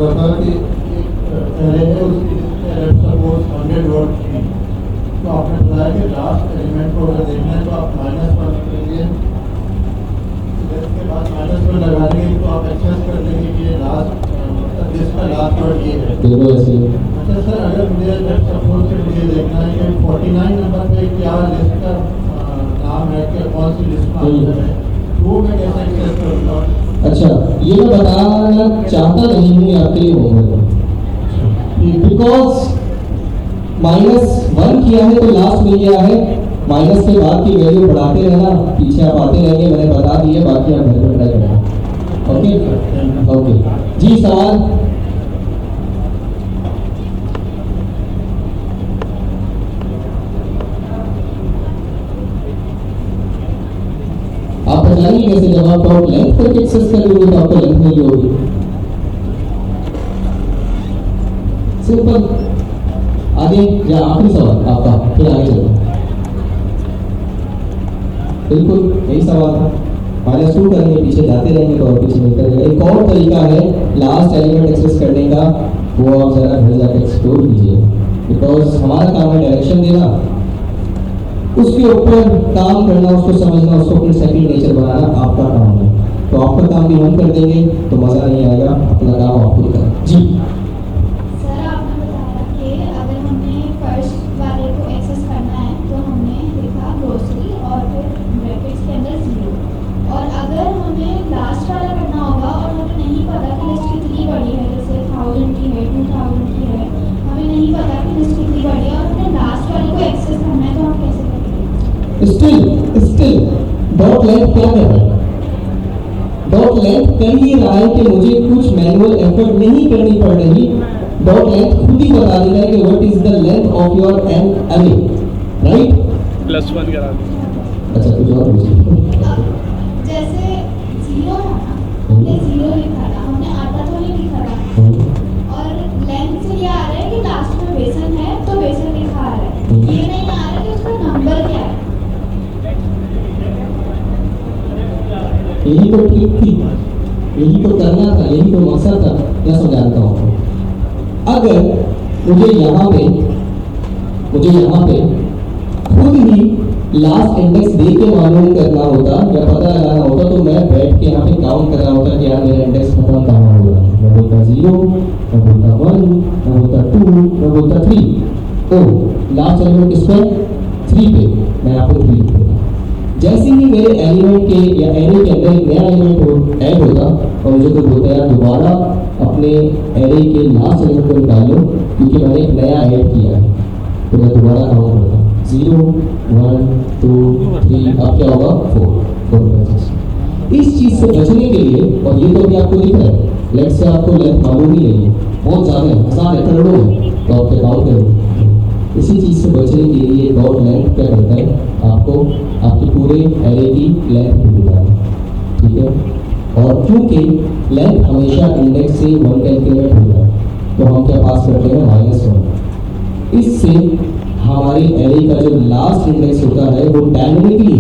कहा कि पहले है उसकी सपोज 100 वर्ड थी, तो आपने बताया कि लास्ट एलिमेंट को अगर देखना है तो आप -1 करेंगे, इसके बाद -1 लगा देंगे तो आप एक्सेस कर लेंगे कि ये लास्ट जिसका लास्ट वर्ड ये है। बिल्कुल ऐसे। अच्छा सर, अगर मुझे सपोज से मुझे देखना है कि 49 नंबर पे क्या लिस्ट का नाम है, कि कौन सी लिस्ट में है, वो मैं कैसे एक्सेस करूँगा? अच्छा, ये मैं बताना चाहता नहीं हूँ आपके लिए होमवर्क, बिकॉज -1 किया है तो लास्ट मिल गया है, माइनस के बाद की वैल्यू बढ़ाते रहना, पीछे आप आते रहेंगे, मैंने बता दिए, बाकी आप घर में ट्राई करना। ओके ओके जी, सवाल? आप बताइए कैसे, जब आप डॉट लेंथ करके एक्सेस करेंगे तो आपको लेंथ मिली होगी। सिंपल। आगे या आखिरी सवाल आपका, फिर आगे चलो। बिल्कुल यही सवाल था, -2 करेंगे, पीछे जाते रहेंगे तो और पीछे नहीं करेंगे। एक और तरीका है लास्ट एलिमेंट एक्सेस करने का, वो आप जरा घर जाकर एक्सप्लोर कीजिए, बिकॉज हमारा काम है डायरेक्शन देना, उसके ऊपर काम करना, उसको समझना, उसको अपने सेकंड नेचर बनाना आपका काम है। तो आपका काम भी हम कर देंगे तो मज़ा नहीं आएगा, अपना काम आप खुद करें। जी सर, आपने बताया कि अगर हमने फर्स्ट वाले को एक्सेस करना है तो हमने लिखा ग्रोसरी और फिर ब्रैकेट्स के अंदर 0, और अगर हमें लास्ट वाला करना होगा और हमें नहीं पता कि लिस्ट कितनी बड़ी है, जैसे 1000 की है, 2000 की है, हमें नहीं पता कि लिस्ट कितनी बड़ी है और हमें लास्ट वाले को एक्सेस करना है, तो हम कैसे करेंगे? स्टिल डॉट लेंथ क्या कर रहा है? डॉट लेंथ कर ही रहा है कि मुझे कुछ मैनुअल एफर्ट नहीं करनी पड़ रही, डॉट लेंथ खुद ही बता देगा कि what is the length of your an array, right? +1 करा दो। अच्छा, कुछ और पूछिए। जैसे 0 था ना, हमने 0 लिखा था, हमने आटा तो नहीं लिखा था, और लेंथ से ये आ रहा है कि लास्ट में बेसन है तो बेसन लिखा आ रहा है, ये नहीं आ रहा कि उसका नंबर क्या है। यही तो ट्रिक थी, यही तो करना था, यही तो मकसद था। क्या समझाता हूँ आपको? अगर मुझे यहाँ पे खुद ही लास्ट इंडेक्स दे के मालूम करना होता या पता लगाना होता, तो मैं बैठ के यहाँ पे काउंट कर रहा होता कि यार मेरा इंडेक्स खत्म कहाँ होगा। मैं बोलता 0, मैं बोलता 1, मैं बोलता 2, मैं बोलता 3। ओ लास्ट एलिमेंट किस पे? 3 पे। मैं यहाँ पे 3 लिखूंगा। जैसे ही मेरे एलिमेंट के या एरे के अंदर एक नया एलिमेंट ऐड होता और मुझे कोई बोलता है दोबारा अपने एरे के लास्ट एलिमेंट को निकालो क्योंकि मैंने एक नया ऐड किया है, तो मैं दोबारा काउंट करता 0, 1, 2, 3, अब क्या होगा 4। इस चीज़ से बचने के लिए, और ये तो अभी आपको दिख रहा है, लेट्स से आपको लेंथ मालूम ही नहीं है, बहुत ज़्यादा है, आसान है, करोड़ों है, तो आप क्या काउंट करोगे। इसी चीज़ से बचने के लिए डॉट लेंथ क्या करता है, आपको आपके पूरे एरे की लेंथ देता है, ठीक है। और क्योंकि लेंथ हमेशा इंडेक्स से 1 का इंक्रीमेंट होता है, तो हम क्या पास करते हैं -1। इससे हमारे एरे का जो लास्ट इंडेक्स होता है वो डायनेमिकली,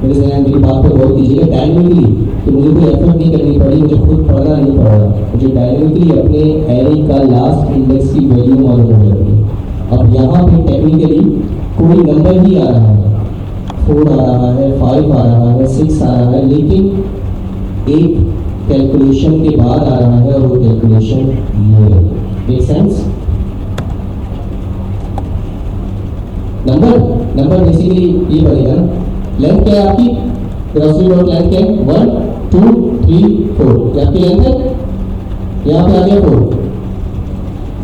मेरी बात पर गौर कीजिएगा, डायनेमिकली, तो मुझे कोई एफर्ट नहीं करनी पड़ी, मुझे खुद पढ़ना नहीं पड़ा, मुझे डायनेमिकली अपने एरे का लास्ट इंडेक्स की वैल्यू मालूम हो जाती है। अब यहाँ पे टेक्निकली कोई नंबर ही आ रहा है, 4 आ रहा है, 5 आ रहा है, 6 आ रहा है, लेकिन एक कैलकुलेशन के बाद आ रहा है और वो कैलकुलेशन ये है। Make sense? नंबर बेसिकली ये बनेगा ना, लेंथ क्या है आपकी? ग्रोसरी डॉट लेंथ क्या है? 1, 2, 3, 4, ये आपकी लेंथ है। यहाँ पे आ गया 4,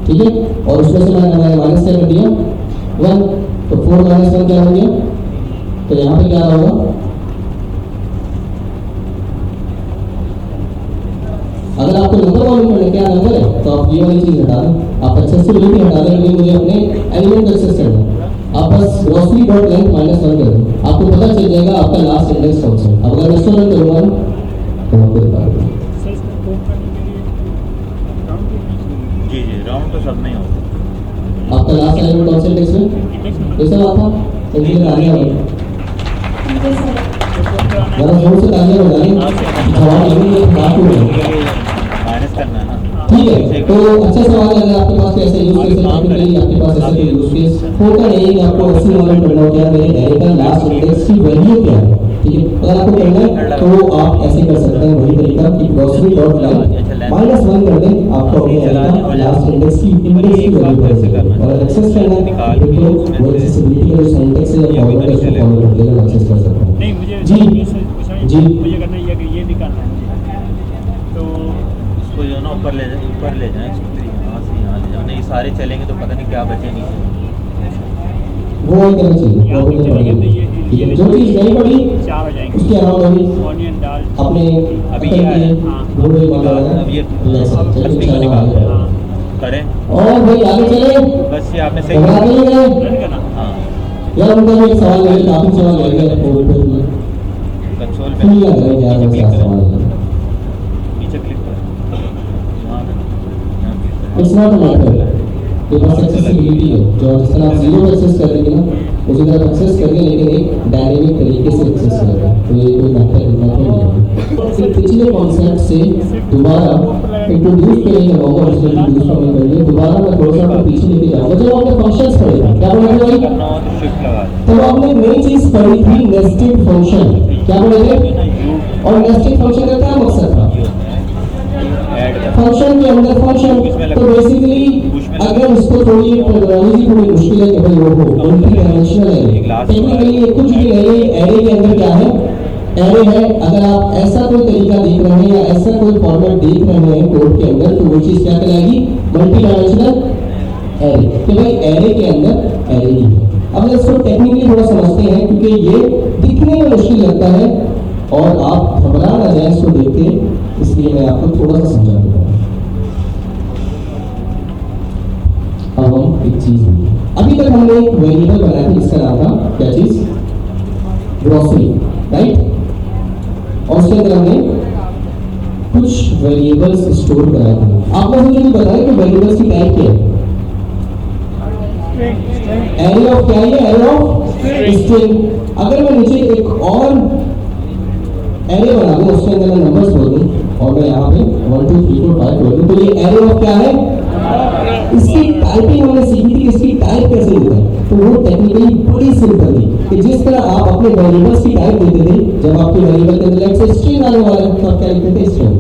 ठीक है, और उसमें से मैंने माइनस क्या कर दिया 1, तो 4 - 1 क्या हो गया, तो यहाँ पे क्या होगा, अगर आपको नंबर मालूम करना क्या नंबर है तो आप ये वाली चीज हटा दें, आप एक्सेस से लेके हटा दें, लेकिन मुझे अपने एलिमेंट एक्सेस करना है, आप बस ग्रोसरी डॉट लेंथ -1 कर दें, आपको पता चल जाएगा आपका लास्ट इंडेक्स कौन सा है। अब अगर मैं इसको रन करूँगा तो आपको दिखा दूँगा। जी राउंड तो सब नहीं होगा। आपका लास्ट एलिमेंट कौन सा इंडेक्स में ये सब आता इंजीनियर आने वाले जरा जोर से तालियां बजाएं, जवाब लगेंगे बात हो रही है। माइनस करना है ना। ठीक है, तो अच्छा सवाल है। अगर आपके पास ऐसे यूज केस है, आपके पास ऐसे कोई यूज केस होता नहीं है कि आपको ऐसे मालूम करना हो क्या मेरे एरे का लास्ट इंडेक्स की वैल्यू क्या है, ठीक है। अगर आपको करना है तो आप ऐसे कर सकते हैं, वही तरीका कि ग्रोसरी डॉट लाइन -1 कर दें, आपको अपने एरे का लास्ट इंडेक्स की वैल्यू पता चलेगी। और एक्सेस करना है तो वो एक्सेसिबिलिटी का जो सिंटैक्स है या फॉर्मूला है उसको फॉलो करते हुए एक्सेस कर सकते हैं। नहीं, मुझे जी जी मुझे करना ये कि ये निकालना है, तो उसको जो है ना ऊपर ले जाए यहाँ से यहाँ ले जाओ, नहीं सारे चलेंगे तो पता नहीं क्या बचेंगे। वो ही करना चाहिए, वो भी नहीं पड़ेगी, ठीक है। जो चीज़ नहीं पड़ी 4 हो जाएंगे। उसके अलावा भी ऑनियन दाल अपने अभी अकल ये है। की ढूंढने वाला है, अब ये ले सकते हैं, अब इंशाल्लाह आगे हाँ, करें, और भाई आगे चले, बस ये आपने सही घबरा नहीं गए रन करना। हाँ यार। उनका भी एक सवाल है, काफी सवाल है बोर्ड पे भी कंसोल पे फुल लग रहा है यार, नीचे क्या क्लिक सवाल है। नीचे क्लिक कर, यहाँ क्लिक कर। इट्स नॉट अ मैटर, ये बस एक्सेसिबिलिटी है, जो जिस तरह आप जीरो एक्सेस कर देंगे ना उसी तरह एक्सेस करेंगे, लेकिन एक डायनेमिक तरीके से एक्सेस करेंगे, तो ये कोई मैटर नहीं है। फिर पिछले कॉन्सेप्ट से दोबारा इंट्रोड्यूस करेंगे, नॉर्मल इंट्रोड्यूस हमें करेंगे, दोबारा मैं थोड़ा सा आपको पीछे लेके जाऊंगा। जब आपने फंक्शंस पढ़े थे, क्या पढ़े थे भाई? करना हो तो शिफ्ट लगा दे। तब आपने नई चीज पढ़ी थी नेस्टेड फंक्शन, क्या पढ़े थे? और नेस्टेड फंक्शन का क्या मकसद था? फंक्शन के अंदर फंक्शन, तो बेसिकली अगर इसको थोड़ी टर्मिनोलॉजी थोड़ी मुश्किल है कि भाई वो मल्टी डायमेंशनल है, टेक्निकली ये कुछ भी नहीं है। एरे के अंदर क्या है? एरे है, अगर आप ऐसा कोई तरीका देख रहे हैं या ऐसा कोई फॉर्मेट देख रहे हैं कोड के अंदर, तो वो चीज क्या कहलाएगी? Multi dimensional array. तो भाई एरे के अंदर एरे ही है। अब इसको टेक्निकली थोड़ा समझते हैं, क्योंकि ये दिखने में मुश्किल लगता है और आप घबरा ना जाए इसको देख के, इसलिए मैं आपको थोड़ा सा समझा देता हूँ। अब हम एक चीज, अभी तक हमने एक वेरिएबल बनाया था जिसका नाम था क्या चीज? Grocery, right. और उसके अंदर हमने कुछ वेरिएबल्स स्टोर कराए थे। आपने मुझे भी बताया कि वेरिएबल्स की टाइप क्या है? एरे ऑफ क्या है? Array of string. अगर मैं नीचे एक और एरे बना दूं, उसके अंदर मैं नंबर्स बोल दूं और मैं यहाँ पे 1 2 3 4 5 बोल दूं, तो ये एरे ऑफ क्या है? इसकी टाइपिंग हमने सीखी थी, इसकी टाइप कैसे होता है। तो वो टेक्निकली बड़ी सिंपल थी कि जिस तरह आप अपने वेरिएबल्स की टाइप देते थे, जब आपके वेरिएबल के अंदर लेट्स से स्ट्रिंग आने वाला है तो आप क्या लिखते थे? स्ट्रिंग।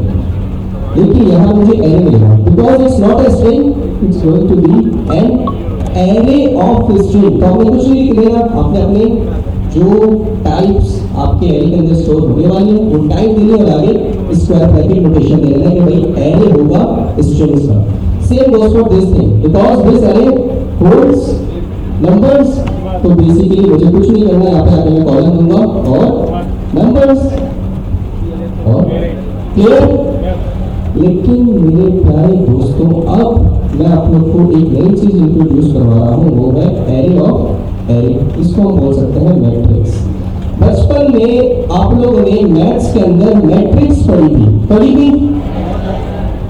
लेकिन यहाँ मुझे एरे मिलेगा, because it's not a string, it's going to be an array of string. तो आपने कुछ नहीं लिख देना, आपने अपने जो टाइप्स आपके एरे के अंदर स्टोर होने वाली है वो टाइप देने और आगे स्क्वायर ब्रैकेट नोटेशन दे देना कि भाई एरे होगा स्ट्रिंग्स का। Same goes for this thing, because this array holds numbers. तो बेसिकली मुझे कुछ नहीं करना, यहाँ पे आके मैं कॉलम दूंगा और नंबर्स और क्लियर। लेकिन मेरे प्यारे दोस्तों, अब मैं आप लोग को एक नई चीज इंट्रोड्यूस करवा रहा हूँ, वो है एरे ऑफ एरे। इसको हम बोल सकते हैं मैट्रिक्स। बचपन में आप लोगों ने मैथ्स के अंदर मैट्रिक्स पढ़ी थी?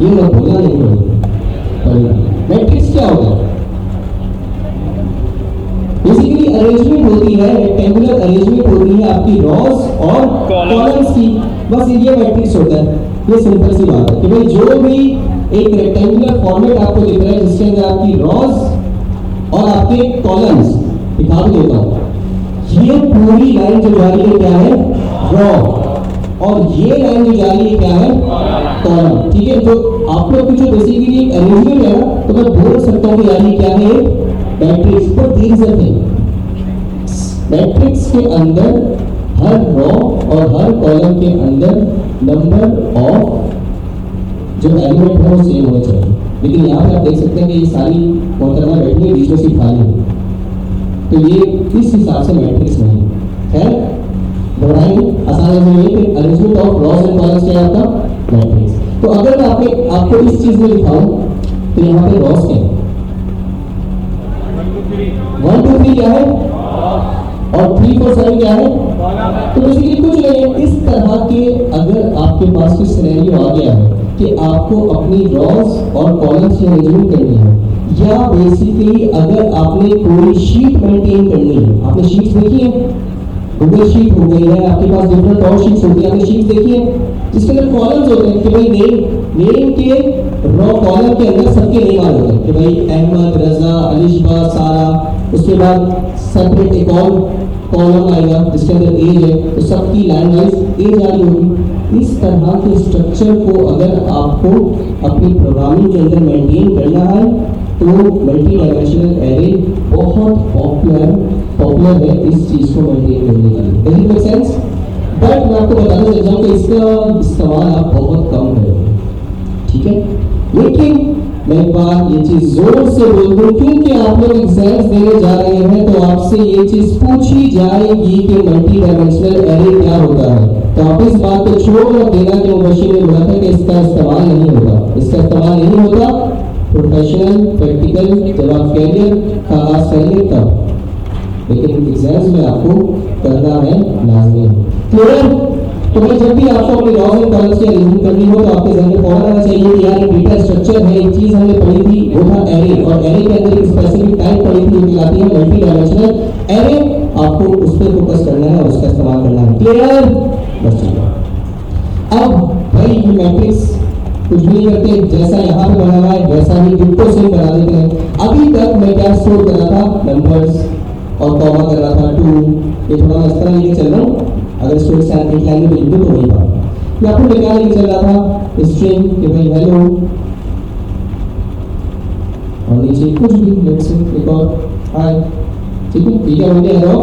ये मत बोलना, नहीं पढ़ी थी। मैट्रिक्स क्या होता है? बेसिकली अरेंजमेंट होती है, रेक्टेंगुलर अरेंजमेंट होती है आपकी रॉस और कॉलम्स की, बस ये मैट्रिक्स होता है। ये सिंपल सी बात है कि भाई जो भी एक रेक्टेंगुलर फॉर्मेट आपको दिख रहा है जिसके अंदर आपकी रॉस और आपके कॉलम्स, दिखा भी देता हूं, ये पूरी लाइन जो जा रही है क्या है? रॉ। और ये लाइन जो जा रही है क्या है? कॉलम। ठीक है, तो आप लोग की जो बेसिकली एक अरेंजमेंट है ना, तो मैं बोल सकता हूँ कि यार ये क्या है? मैट्रिक्स। पर there is a thing, matrix के अंदर हर रॉ और हर कॉलम के अंदर नंबर ऑफ जो एलिमेंट है वो सेम होना चाहिए। लेकिन यहाँ पे आप देख सकते हैं कि ये सारी मोहतरमा बैठी है, बीच में सिर्फ खाली है, तो ये इस हिसाब से मैट्रिक्स नहीं है। खैर दोहराएंगे आसानी से, ये कि arrangement of Ross and columns क्या है आपका? मैट्रिक्स। तो अगर मैं आपको इस चीज में दिखाऊं तो यहाँ पे रॉस क्या है? 1 2 3 क्या है? और 3 4 7 क्या है? तो बेसिकली कुछ नहीं है। इस तरह के अगर आपके पास कोई सिनेरियो आ गया है कि आपको अपनी रॉस और कॉलम्स की अरेंजमेंट करनी है, या बेसिकली अगर आपने कोई शीट मेंटेन करनी है, आपने शीट्स देखी है, गूगल शीट हो गई है, आपके पास डिफरेंट और शीट्स होती है, आपने शीट्स देखी है, जिसके अंदर कॉलम्स होते हैं कि भाई नेम के रॉ कॉलम के अंदर सबके नेम आ होते हैं कि भाई अहमद, रजा, अलिशबा, सारा। उसके बाद सेपरेट एक और कॉलम आएगा जिसके अंदर एज है, तो सबकी लाइन वाइज एज आ रही होगी। इस तरह के स्ट्रक्चर को अगर आपको अपनी प्रोग्रामिंग के अंदर मेंटेन करना है तो मल्टी डायमेंशनल एरे बहुत पॉपुलर है इस चीज को मेंटेन करने के लिए। Does it make sense? But मैं आपको बताना चाहता हूँ कि इसका इस्तेमाल आप बहुत कम करेंगे, ठीक है? लेकिन मैं एक बार ये चीज जोर से बोल दूं, क्योंकि आप लोग एग्जाम्स देने जा रहे हैं तो आपसे ये चीज पूछी जाएगी कि मल्टी डायमेंशनल एरे क्या होता है। तो आप इस बात को छोड़ मत देना कि मुबशिर ने बोला था कि इसका इस्तेमाल नहीं होता। इसका इस्तेमाल नहीं होता प्रोफेशनल प्रैक्टिकल जब आप कैरियर का आगाज करेंगे तब, लेकिन एग्जाम्स में आपको करना है लाजमी। क्लियर? तो भाई जब भी आपको अपने रॉज एंड कॉलम्स की अरेंजमेंट करनी हो तो आपके जहन में फौरन आना चाहिए कि यार ये डेटा स्ट्रक्चर है, एक चीज हमने पढ़ी थी वो था एरे, और एरे के अंदर एक स्पेसिफिक टाइप पढ़ी थी जो कहलाती है मल्टी डायमेंशनल एरे। आपको उस पर फोकस करना है और उसका इस्तेमाल करना है। क्लियर? बस ठीक है। अब भाई ये मैट्रिक्स कुछ भी नहीं करते, जैसा यहाँ पे बना हुआ है वैसा ही डिट्टो सेम बना देते हैं। अभी तक मैं क्या स्टोर कर रहा था? नंबर्स और कॉमा कर रहा था 2। ये थोड़ा मैं इस तरह लेके चल रहा हूँ, अगर स्टोर एक लाइन में लिख दूँ तो वही बात। या फिर मैं क्या लेके चल रहा था? स्ट्रिंग कि भाई हेलो, और नीचे कुछ भी लेट्स से एक और हाय, ठीक है? ठीक है, हो गया हेलो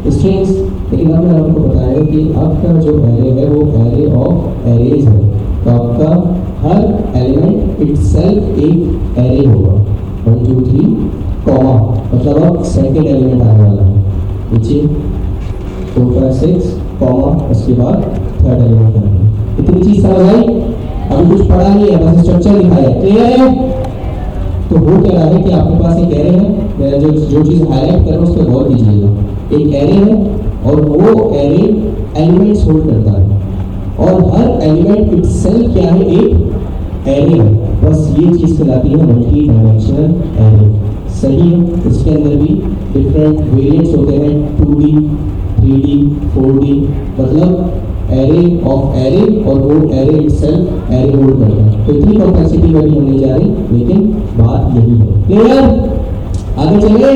स्ट्रिंग्स। लेकिन अब मैं आपको बताया कि आपका जो एरे है वो एरे ऑफ एरेज है, तो आपका हर एलिमेंट इटसेल्फ एक एरे होगा। 1 2 3 कॉमा मतलब अब सेकंड एलिमेंट आने वाला है, नीचे 4 5 6 कॉमा, उसके बाद थर्ड एलिमेंट आएगा। इतनी चीज समझ आई? अभी कुछ पढ़ा नहीं है, बस स्ट्रक्चर लिखा है। क्लियर है? तो हो क्या रहा है कि आपके पास एक एरे है, मैं जो चीज हाईलाइट कर रहा हूँ उस पर गौर कीजिएगा। एक एरे है और वो एरे एलिमेंट्स होल्ड करता है, और हर एलिमेंट इटसेल्फ क्या है? एक एरे है। बस ये चीज कहलाती है मल्टी डायमेंशनल एरे। सही है? इसके अंदर भी डिफरेंट वेरिएंट्स होते हैं, 2D 3D 4D, मतलब एरे ऑफ एरे, और वो एरे इटसेल्फ एरे होल्ड करता है। तो इतनी कॉम्प्लेक्सिटी में भी हम नहीं जा रहे, लेकिन बात यही है। क्लियर? आगे चलिए,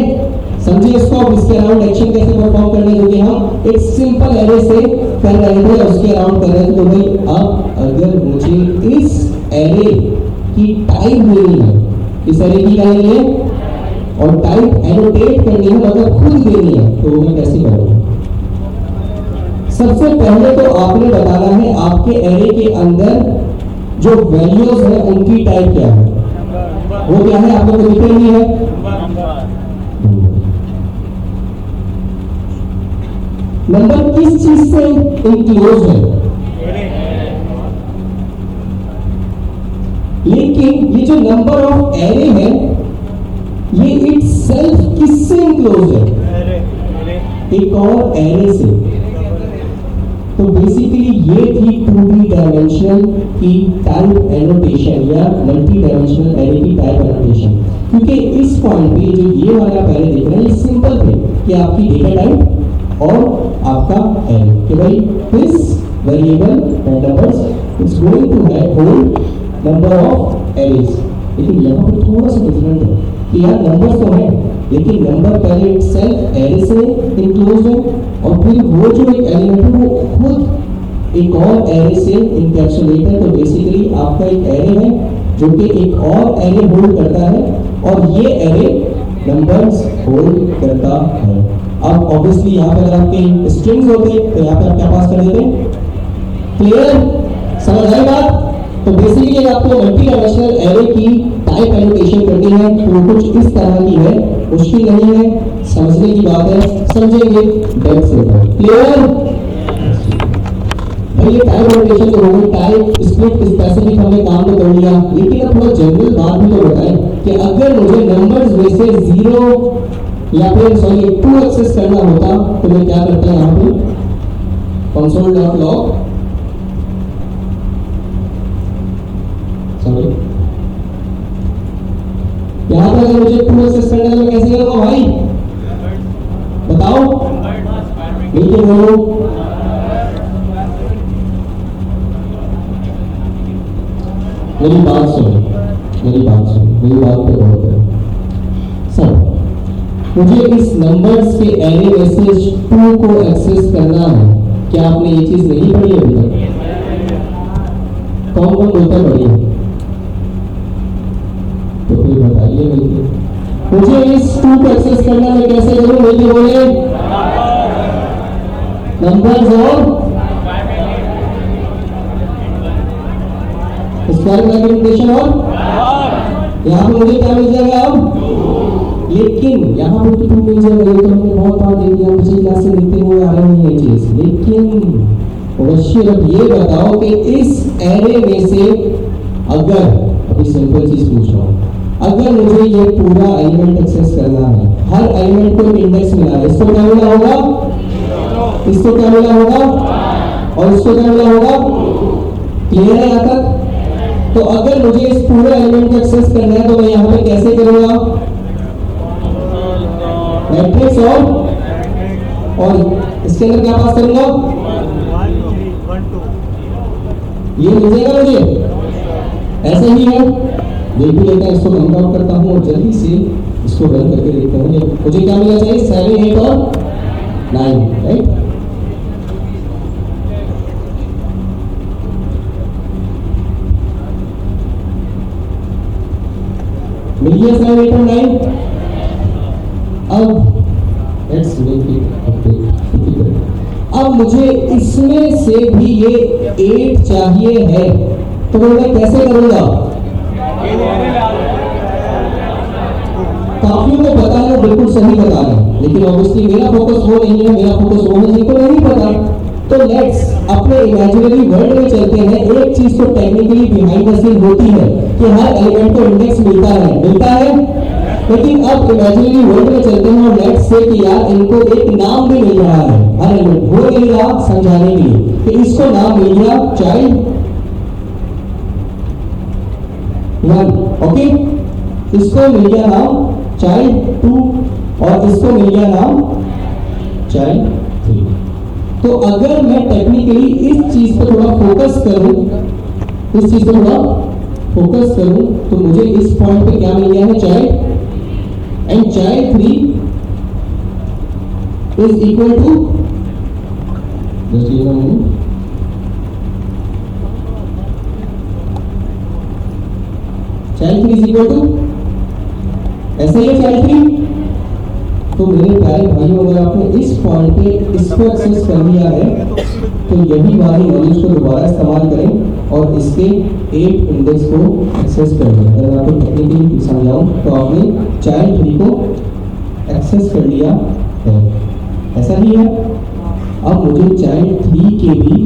समझिए इसको। अब इसके अराउंड एक्शन कैसे परफॉर्म करना है, क्योंकि हम एक सिंपल एरे से कर रहे थे, उसके अराउंड कर रहे थे। तो भाई अब अगर मुझे इस एरे की टाइप देनी है, इस एरे की क्या लेनी है और टाइप एनोटेट करनी है, मतलब खुद देनी है, तो मैं कैसे करूँगा? सबसे पहले तो आपने बताना है आपके एरे के अंदर जो वैल्यूज है उनकी टाइप क्या है। वो क्या है? आप लोग को दिख रही है नंबर किस चीज से इंक्लोज है, लेकिन ये जो नंबर ऑफ एरे है ये इटसेल्फ किससे इंक्लोज है? एक और एरे से। तो बेसिकली ये थी 2D डायमेंशनल की टाइप एनोटेशन या मल्टी डायमेंशनल एरे की टाइप एनोटेशन। क्योंकि इस पॉइंट पे जो ये वाला पहले देख रहे हैं ये सिंपल थे कि आपकी डेटा टाइप और आपका एरे, कि भाई this variable numbers it's going to have hold number of arrays. लेकिन यहाँ पर थोड़ा सा डिफरेंट है कि यार नंबर्स तो है, लेकिन नंबर पहले इटसेल्फ एरे से इंक्लोज है, और फिर वो जो एक एलिमेंट है वो खुद एक और एरे से इंकैप्सुलेट है। तो बेसिकली आपका एक एरे है जो कि एक और एरे होल्ड करता है, और ये एरे नंबर्स होल्ड करता है। अब ऑब्वियसली यहाँ पर आपके स्ट्रिंग्स होते तो यहाँ पर आप क्या पास कर देते? क्लियर? समझ आई बात? तो बेसिकली आपको मल्टी डायमेंशनल एरे की टाइप एलोकेशन करनी है तो वो कुछ इस तरह की है, मुश्किल नहीं है, समझने की बात है, समझेंगे डेप्थ से। क्लियर? भाई ये टाइप एलोकेशन तो होगी, टाइप स्प्लिट स्पेसिफिक हमने काम तो कर लिया, लेकिन अब थोड़ा जनरल बात भी तो बताएं कि अगर मुझे नंबर्स में से 0 या फिर 2 एक्सेस करना होता तो मैं क्या करता है? यहाँ पे console.log यहाँ पर अगर मुझे 2 एक्सेस करना है तो कैसे करूँगा भाई? बताओ, मिलके बोलो। बात सुन, मेरी बात पे गौर करें। सर, मुझे इस नंबर्स के एरे में से 2 को एक्सेस करना है। क्या आपने ये चीज नहीं पढ़ी अभी तक? कौन कौन बोलता पढ़ी है? तो फिर बताइए मिलके, मुझे इस 2 को एक्सेस करना है, कैसे करूं? मिलके बोले, नंबर्स और स्क्वायर मल्टीप्लिकेशन और यहाँ पे मुझे क्या मिल जाएगा अब? लेकिन यहाँ पे तो 2 मिल जाएगा। ये तो हमने बहुत बार देख लिया, पिछली क्लास से देखते हुए आ रहे हैं ये चीज। लेकिन अवश्य अब ये बताओ कि इस एरे में से अगर, अभी सिंपल चीज पूछ रहा हूँ, अगर मुझे ये पूरा एलिमेंट एक्सेस करना है, हर एलिमेंट को इंडेक्स मिला है, इसको क्या मिला होगा? इसको क्या मिला होगा? और इसको क्या मिला होगा? क्लियर है यहाँ तक? तो अगर मुझे इस पूरे एलिमेंट को एक्सेस करना है तो मैं यहाँ पे कैसे करूंगा? मैट्रिक्स और इसके अंदर क्या पास करूंगा? ये मिल जाएगा मुझे, ऐसे ही है। देख भी लेता है, इसको कम आउट करता हूँ और जल्दी से इसको रन करके देखते हैं। मुझे क्या मिलना चाहिए? 7, 8 और 9, राइट? मिल गया 7, 8 और 9। अब लेट्स मेक इट। अब मुझे इसमें से भी ये 8 चाहिए है, तो मैं कैसे करूंगा? काफी को बता रहे, बिल्कुल सही बता रहे, लेकिन ऑब्वियसली मेरा फोकस वो नहीं है, मेरा फोकस वो है जिनको नहीं पता। तो लेट्स अपने इमेजिनरी वर्ल्ड में चलते हैं। एक चीज तो टेक्निकली बिहाइंड द सीन होती है कि हर एलिमेंट को इंडेक्स मिलता है, लेकिन अब इमेजिनरी वर्ल्ड में चलते हैं और लेट्स से कि यार इनको एक नाम भी मिल रहा है हर एलिमेंट। वो मिल रहा समझाने के लिए कि इसको नाम मिल गया चाइल्ड 1, ओके, इसको मिल गया नाम चाइल्ड 2 और इसको मिल गया नाम चाइल्ड 3। तो अगर मैं टेक्निकली इस चीज पर थोड़ा फोकस करूं, तो मुझे इस पॉइंट पे क्या मिल गया है? Child, and child 3 is equal to, just give a minute, child 3 is equal to, ऐसे ही है चाइल्ड 3। तो मेरे प्यारे भाइयों, अगर आपने इस पॉइंट पे इसको एक्सेस कर लिया है तो यही वाली नॉलेज को दोबारा इस्तेमाल करें और इसके 8 इंडेक्स को एक्सेस कर लें। अगर मैं आपको टेक्निकली समझाऊं तो आपने चाइल्ड 3 को एक्सेस कर लिया है, ऐसा ही है। अब मुझे चाइल्ड 3 के भी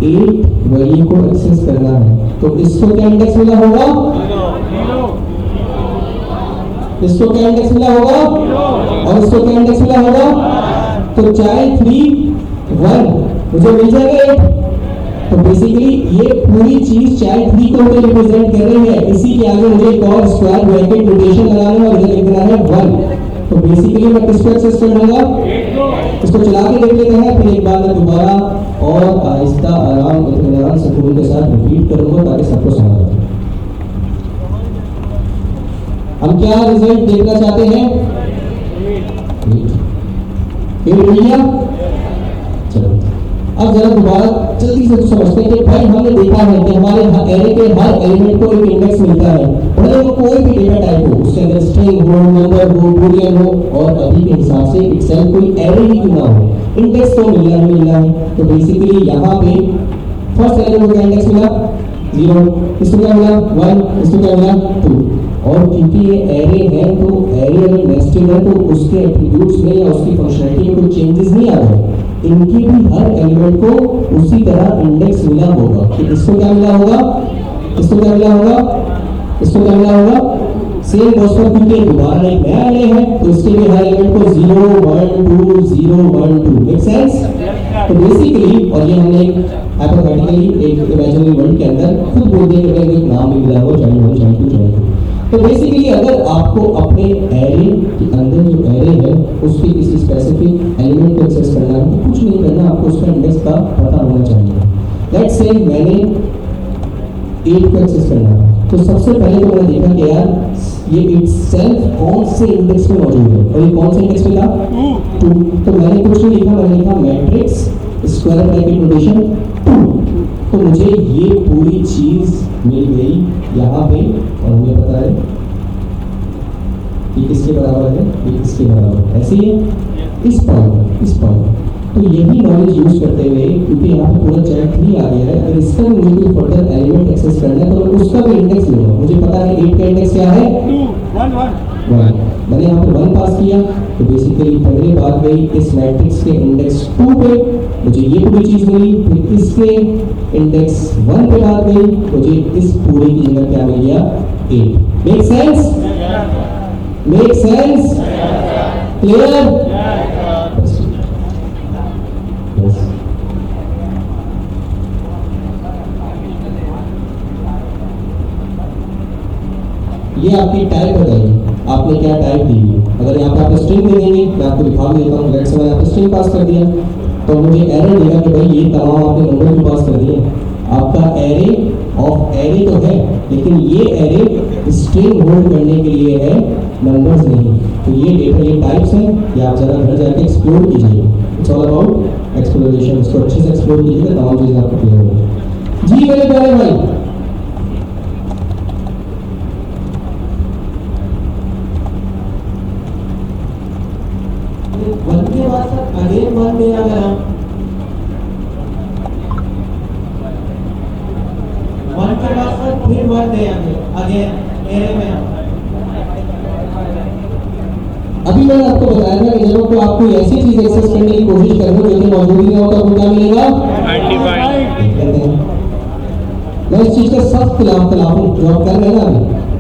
8 वैल्यू को एक्सेस करना है, तो इसको क्या इंडेक्स मिला होगा? इसको क्या इंडेक्स मिला होगा? और इसको क्या इंडेक्स मिला होगा? तो चाइल्ड 3 1 मुझे मिल जाएगा 8। तो बेसिकली ये पूरी चीज चाइल्ड 3 को रिप्रेजेंट कर रही है। इसी के आगे मुझे एक और स्क्वायर ब्रैकेट नोटेशन लगाना है और इधर लिखना है 1। तो बेसिकली मैं किसको एक्सेस कर लूंगा? इसको चला के देख लेते हैं, फिर एक बार मैं दोबारा और आहिस्ता आराम इत्मीनान सुकून के साथ रिपीट करूंगा ताकि सबको समझ आए। हम क्या रिजल्ट देखना चाहते हैं? 8 मिल गया। चलो अब जरा दोबारा जल्दी से समझते हैं कि भाई हमने देखा है कि हमारे एरे के हर एलिमेंट को एक इंडेक्स मिलता है, भले वो कोई भी डेटा टाइप हो, उसके अंदर स्ट्रिंग हो, नंबर हो, बूलियन हो, और अभी के हिसाब से इटसेल्फ कोई एरे ही क्यों ना हो, इंडेक्स तो मिल रहा है। तो बेसिकली यहाँ पे फर्स्ट एलिमेंट का इंडेक्स मिला 0, इसको क्या मिला 1, इसको क्या मिला 2। और क्योंकि ये एरे है तो एरे अगर नेस्टेड है तो उसके एट्रीब्यूट्स में या उसकी फंक्शनैलिटी में कोई चेंजेस नहीं आ रहे, इनके भी हर एलिमेंट को उसी तरह इंडेक्स मिला होगा। कि इसको क्या मिला होगा, इसको क्या मिला होगा, इसको क्या मिला होगा, सेम गोस फॉर क्योंकि दोबारा एक नया एरे है तो इसके भी हर एलिमेंट को 0 1 2 0 1 2। Make sense? तो बेसिकली, और ये हमने हाइपोथेटिकली एक इमेजिनरी वर्ल्ड के अंदर खुद बोल दिया कि अगर एक नाम भी मिला हो चाइल्ड 1 चाइल्ड 2 चाइल्ड 3। तो बेसिकली अगर आपको अपने एरे के अंदर जो एरे है उसके किसी स्पेसिफिक एलिमेंट को एक्सेस करना है तो कुछ नहीं करना, आपको उसका इंडेक्स का पता होना चाहिए। लेट्स से मैंने 8 को एक्सेस करना है, तो सबसे पहले तो मैंने देखा कि यार ये इटसेल्फ कौन से इंडेक्स में मौजूद है, और ये कौन से इंडेक्स में था 2। तो मैंने कुछ नहीं लिखा, मैंने लिखा मैट्रिक्स स्क्वायर ब्रैकेट नोटेशन 2। तो मुझे ये पूरी चीज मिल गई यहाँ पे, और हमें पता है ये किसके बराबर है, ये किसके बराबर है, ऐसे ही है इस पॉइंट। तो यही नॉलेज यूज करते हुए, क्योंकि यहाँ पे पूरा चैट 3 आ गया है, अगर इसका भी मुझे कोई फर्दर एलिमेंट एक्सेस करना है तो मैं उसका भी इंडेक्स लूंगा। मुझे पता है 8 का इंडेक्स क्या है 2 1 1 1। मैंने यहाँ पे 1 पास किया, तो बेसिकली पहली बात गई इस मैट्रिक्स के इंडेक्स 2 पे, मुझे ये पूरी चीज मिली। फिर इसके इंडेक्स 1 पे बात गई, मुझे इस पूरे की जगह क्या मिल गया 8। Make sense? Make sense? Clear? ये आपकी टाइप बताइए, आपने क्या टाइप दी है। अगर यहाँ पे आप स्ट्रिंग दे देंगे, मैं आपको दिखा देता हूँ, लेट्स से मैंने यहाँ पे स्ट्रिंग पास कर दिया, तो मुझे एरर देगा कि भाई ये तमाम आपने नंबर भी पास कर दिए। आपका एरे ऑफ एरे तो है, लेकिन ये एरे स्ट्रिंग होल्ड करने के लिए है, नंबर्स नहीं। तो ये डेटा, ये टाइप्स हैं, ये आप जरा घर जाके एक्सप्लोर कीजिए। It's all about exploration. इसको अच्छे से एक्सप्लोर कीजिएगा, तमाम चीज़ें आपको क्लियर होंगी। जी मेरे प्यारे भाई, वन के बाद अगेन 1 में आ गया, 1 के बाद फिर 1 दे अगेन एरे में। अभी मैंने आपको बताया था कि जब आपको ऐसी चीज एक्सेस करने की कोशिश करेंगे जो कि मौजूद नहीं होता, तो क्या मिलेगा अनडिफाइंड। मैं इस चीज का सख्त खिलाफ हूँ, जो आप कर रहे हैं ना,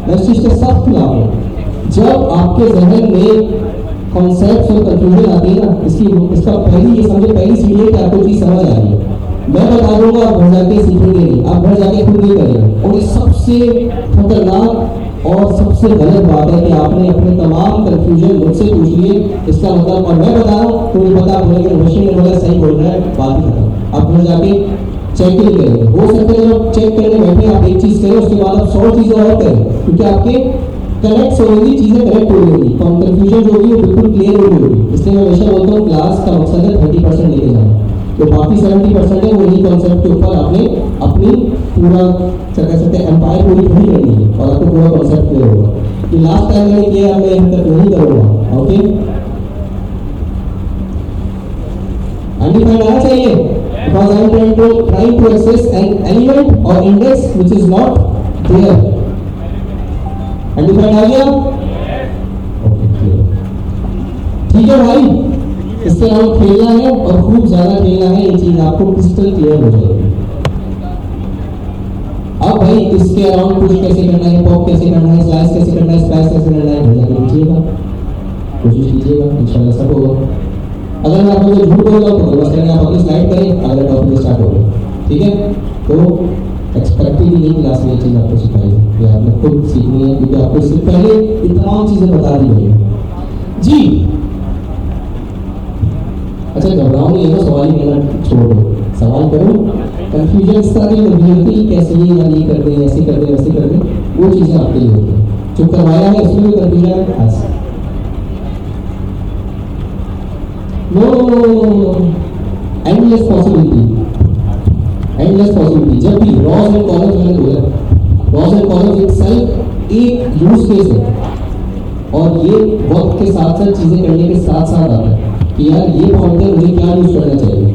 मैं इस चीज का सख्त खिलाफ हूँ। जब आपके जहन में कॉन्सेप्ट और कंफ्यूजन आती है ना, इसका पहली ये समझे, पहली सीढ़ी है कि आपको चीज समझ आ रही है। मैं बता दूंगा, आप घर जाके सीखेंगे नहीं, आप घर जाके खुद नहीं करेंगे। और ये सबसे खतरनाक और सबसे गलत बात है कि आपने अपने तमाम कंफ्यूजन मुझसे पूछ लिए। इसका मतलब, और मैं बता रहा हूँ तो मुझे पता, आप बोलेंगे मशीन ने बोला सही बोल रहा है, बात ही खत्म। आप घर जाके चेक नहीं करेंगे। हो सकता है जब चेक करने बैठे आप एक चीज करें, उसके बाद आप 100 चीजें और करें, क्योंकि आपके करेक्ट होगी, चीजें करेक्ट हो होगी, कंफ्यूजन जो होगी वो बिल्कुल क्लियर होगी। इसलिए मैं हमेशा बोलता हूँ क्लास का मकसद है 30% लेके जाना, तो बाकी 70% है वही कॉन्सेप्ट के ऊपर आपने अपनी पूरा कह सकते हैं एम्पायर पूरी खड़ी करनी है, और आपको पूरा कॉन्सेप्ट क्लियर होगा कि लास्ट टाइम मैंने किया, मैं यहाँ तक नहीं करूँगा। ओके, अनडिफाइंड आना चाहिए, because I am trying to access an element और index which is not there. Undefined आ गया? ओके, क्लियर, ठीक है भाई। इसके अलावा खेलना है और खूब ज्यादा खेलना है, ये चीज आपको क्रिस्टल क्लियर हो जाएगी। अब भाई इसके अराउंड पुश कैसे करना है, पॉप कैसे करना है, स्लाइस कैसे करना है, स्पैश कैसे करना है, भेजा कीजिएगा, कोशिश कीजिएगा, इंशाल्लाह सब होगा। अगर मैं आपको झूठ बोल रहा हूँ तो बस करेंगे, आप अपनी स्लाइड करें, अगला टॉपिक स्टार्ट हो गया, ठीक है। तो एक्सपेक्टेड नहीं क्लास में ये चीज़ आपको सिखाई है, ये आपने खुद सीखनी है, क्योंकि आपको इससे पहले ये तमाम चीज़ें बता दी गई है जी। अच्छा, घबराओ नहीं, है तो सवाल ही करना छोड़ दो, सवाल करो। कंफ्यूजन इस तरह की होती है कि कैसे ये या ये कर दे, ऐसे कर दे, वैसे कर दे, वो चीज़ें आपके लिए होती है। जो करवाया है उसमें भी कंफ्यूजन है खास। No, endless possibility, endless possibility. जब भी रॉज एंड कॉलम्स मैंने बोला, रॉज एंड कॉलम्स इटसेल्फ एक यूज केस है, और ये वक्त के साथ साथ चीज़ें करने के साथ साथ आता है कि यार ये पॉइंटर मुझे क्या यूज करना चाहिए,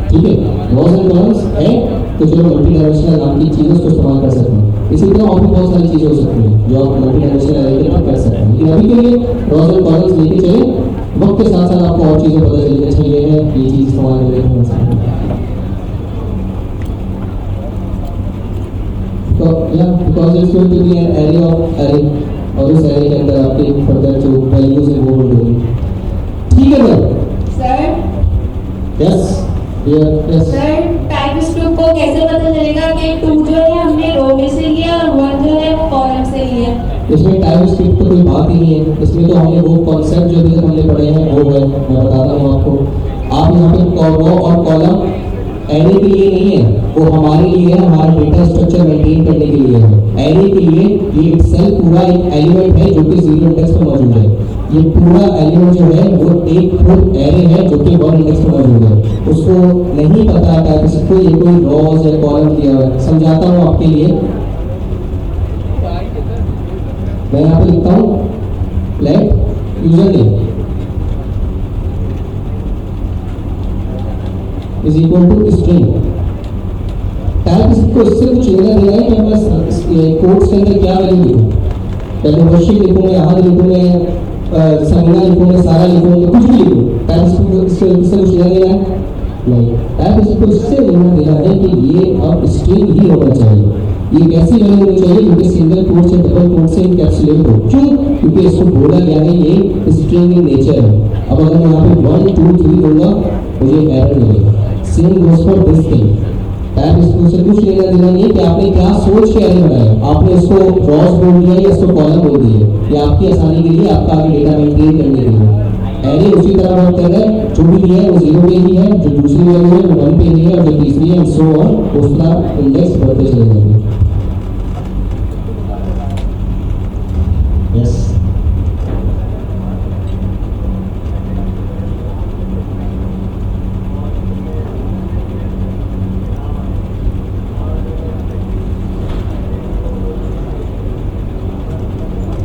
ठीक है। रॉज एंड कॉलम्स है तो चलो मल्टी डायमेंशनल नाम की चीज़ें उसको इस्तेमाल कर सकते हैं। इसी तरह और भी बहुत सारी चीज़ें हो सकती हैं जो आप मल्टी डायमेंशनल एरे के बाद कर सकते हैं, लेकिन अभी के लिए रॉज एंड कॉलम्स लेके चले, वक्त के साथ साथ आपको और चीज़ें पता चलेगी, अच्छा ये है, ये चीज़ इस्तेमाल करें। तो या because it's going to be an array of array, और उस एरे के अंदर आपके फर्दर जो वैल्यूज है वो होंगी, ठीक है sir. Yes yes sir, type script को कैसे पता चलेगा कि 2 जो है हमने रो में से लिया और 1 जो है वो कॉलम से लिया? इसमें टाइप स्क्रिप्ट तो कोई बात ही नहीं है, इसमें तो हमने वो कॉन्सेप्ट जो अभी तक हमने पढ़े हैं वो है, मैं बताता हूँ आपको। आप यहाँ पे रो और कॉलम एरे के लिए नहीं है, वो हमारे लिए है, हमारा डेटा स्ट्रक्चर मेंटेन करने के लिए है। एरे के लिए ये इटसेल्फ पूरा एक एलिमेंट है जो कि 0 इंडेक्स पे मौजूद है। ये पूरा एलिमेंट जो है वो एक खुद एरे है जो कि 1 इंडेक्स पे मौजूद है। उसको नहीं पता है किसको ये कोई रॉज या कॉलम दिया हुआ है। समझाता हूँ आपके लिए, मैं यहाँ पे लिखता हूँ let user name is equal to string. Type इसको इससे कुछ लेना देना है कि मैं कोड्स के अंदर क्या वैल्यू लिखूँ, पहले वर्षिक लिखूँ, यहाँ लिखूँ, संज्ञा लिखूँ, सारा लिखूँ, कुछ भी लिखूँ, टाइप इससे कुछ लेना देना है नहीं। टाइप इसको इससे लेना देना है कि ये अब स्ट्रिंग ही होना चाहिए। ये कैसी वैल्यू होनी चाहिए क्योंकि सिंगल कोट से डबल कोट से इनकैप्सुलेट हो। क्यों? क्योंकि इसको बोला गया है ये स्ट्रिंग इन नेचर है। अब अगर मैं यहाँ पे 1 2 3 दूंगा मुझे एरर मिलेगा। Same goes for this thing. Type इसको से कुछ लेना देना नहीं कि आपने क्या सोच के एरे बनाया, आपने इसको रॉस बोल दिया या इसको कॉलम बोल दिया, ये आपकी आसानी के लिए, आपका आगे डेटा मेंटेन करने के लिए। एरे उसी तरह वर्क कर रहा है, जो भी दिया है वो 0 पे ही है, जो दूसरी वैल्यू है वो 1 पे ही है, और जो तीसरी है सो ऑन, उसका इंडेक्स बढ़ते चले जाएंगे। यस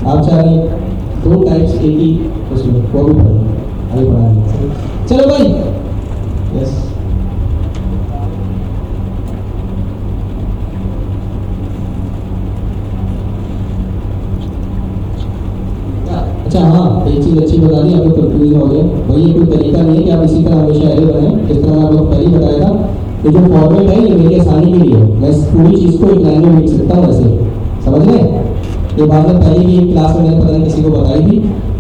आप चाहे 2 टाइप्स एक ही उसमें वो भी पढ़ें, अभी पढ़ाएंगे। चलो भाई, यस अच्छा हाँ, एक चीज अच्छी बता दी, आप लोग कंफ्यूज हो गए भाई। ये कोई तरीका नहीं है कि आप इसी तरह हमेशा एरे बनाएं, जिस तरह आप लोग पहले ही बताया था। ये जो फॉर्मेट है ये मेरी आसानी के लिए, मैं पूरी चीज को एक लाइन में लिख सकता हूँ ऐसे, समझ रहे? ये बात मैं पहले की क्लास में मैंने पता नहीं किसी को बताई थी।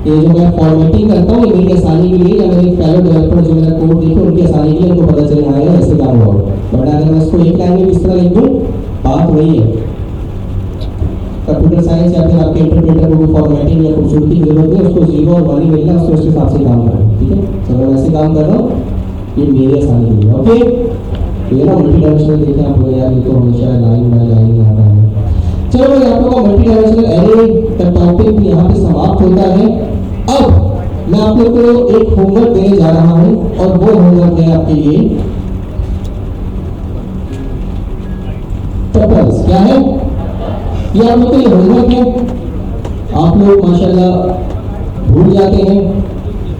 ये जो मैं फॉर्मेटिंग करता हूँ ये मेरी आसानी के लिए, या मेरे फेलो डेवलपर जो मेरा कोड देखे उनकी आसानी के लिए, उनको पता चल आएगा ऐसे काम हुआ। बट अगर मैं इसको एक लाइन में इस तरह लिख दूँ, बात वही है। कंप्यूटर साइंस या फिर आपके इंटरप्रेटर को फॉर्मेटिंग या खूबसूरती की जरूरत है, उसको 0 और 1 ही मिलना, उसको उसके हिसाब से काम करें, ठीक है? चलो मैं ऐसे काम कर रहा हूँ, ये मेरी आसानी के लिए, ओके? ये ना मल्टी डायमेंशनल देखें आप लोग यार, ये तो हमेशा लाइन बाय लाइन आता है। चलो मैं आप लोगों को मल्टी डायमेंशनल एरे का टॉपिक यहाँ पे समाप्त होता है। अब मैं आप लोग को एक होमवर्क देने जा रहा हूँ, और वो होमवर्क है आपके लिए टपल्स। क्या है ये? आप लोग के लिए होमवर्क है। आप लोग माशाल्लाह भूल जाते हैं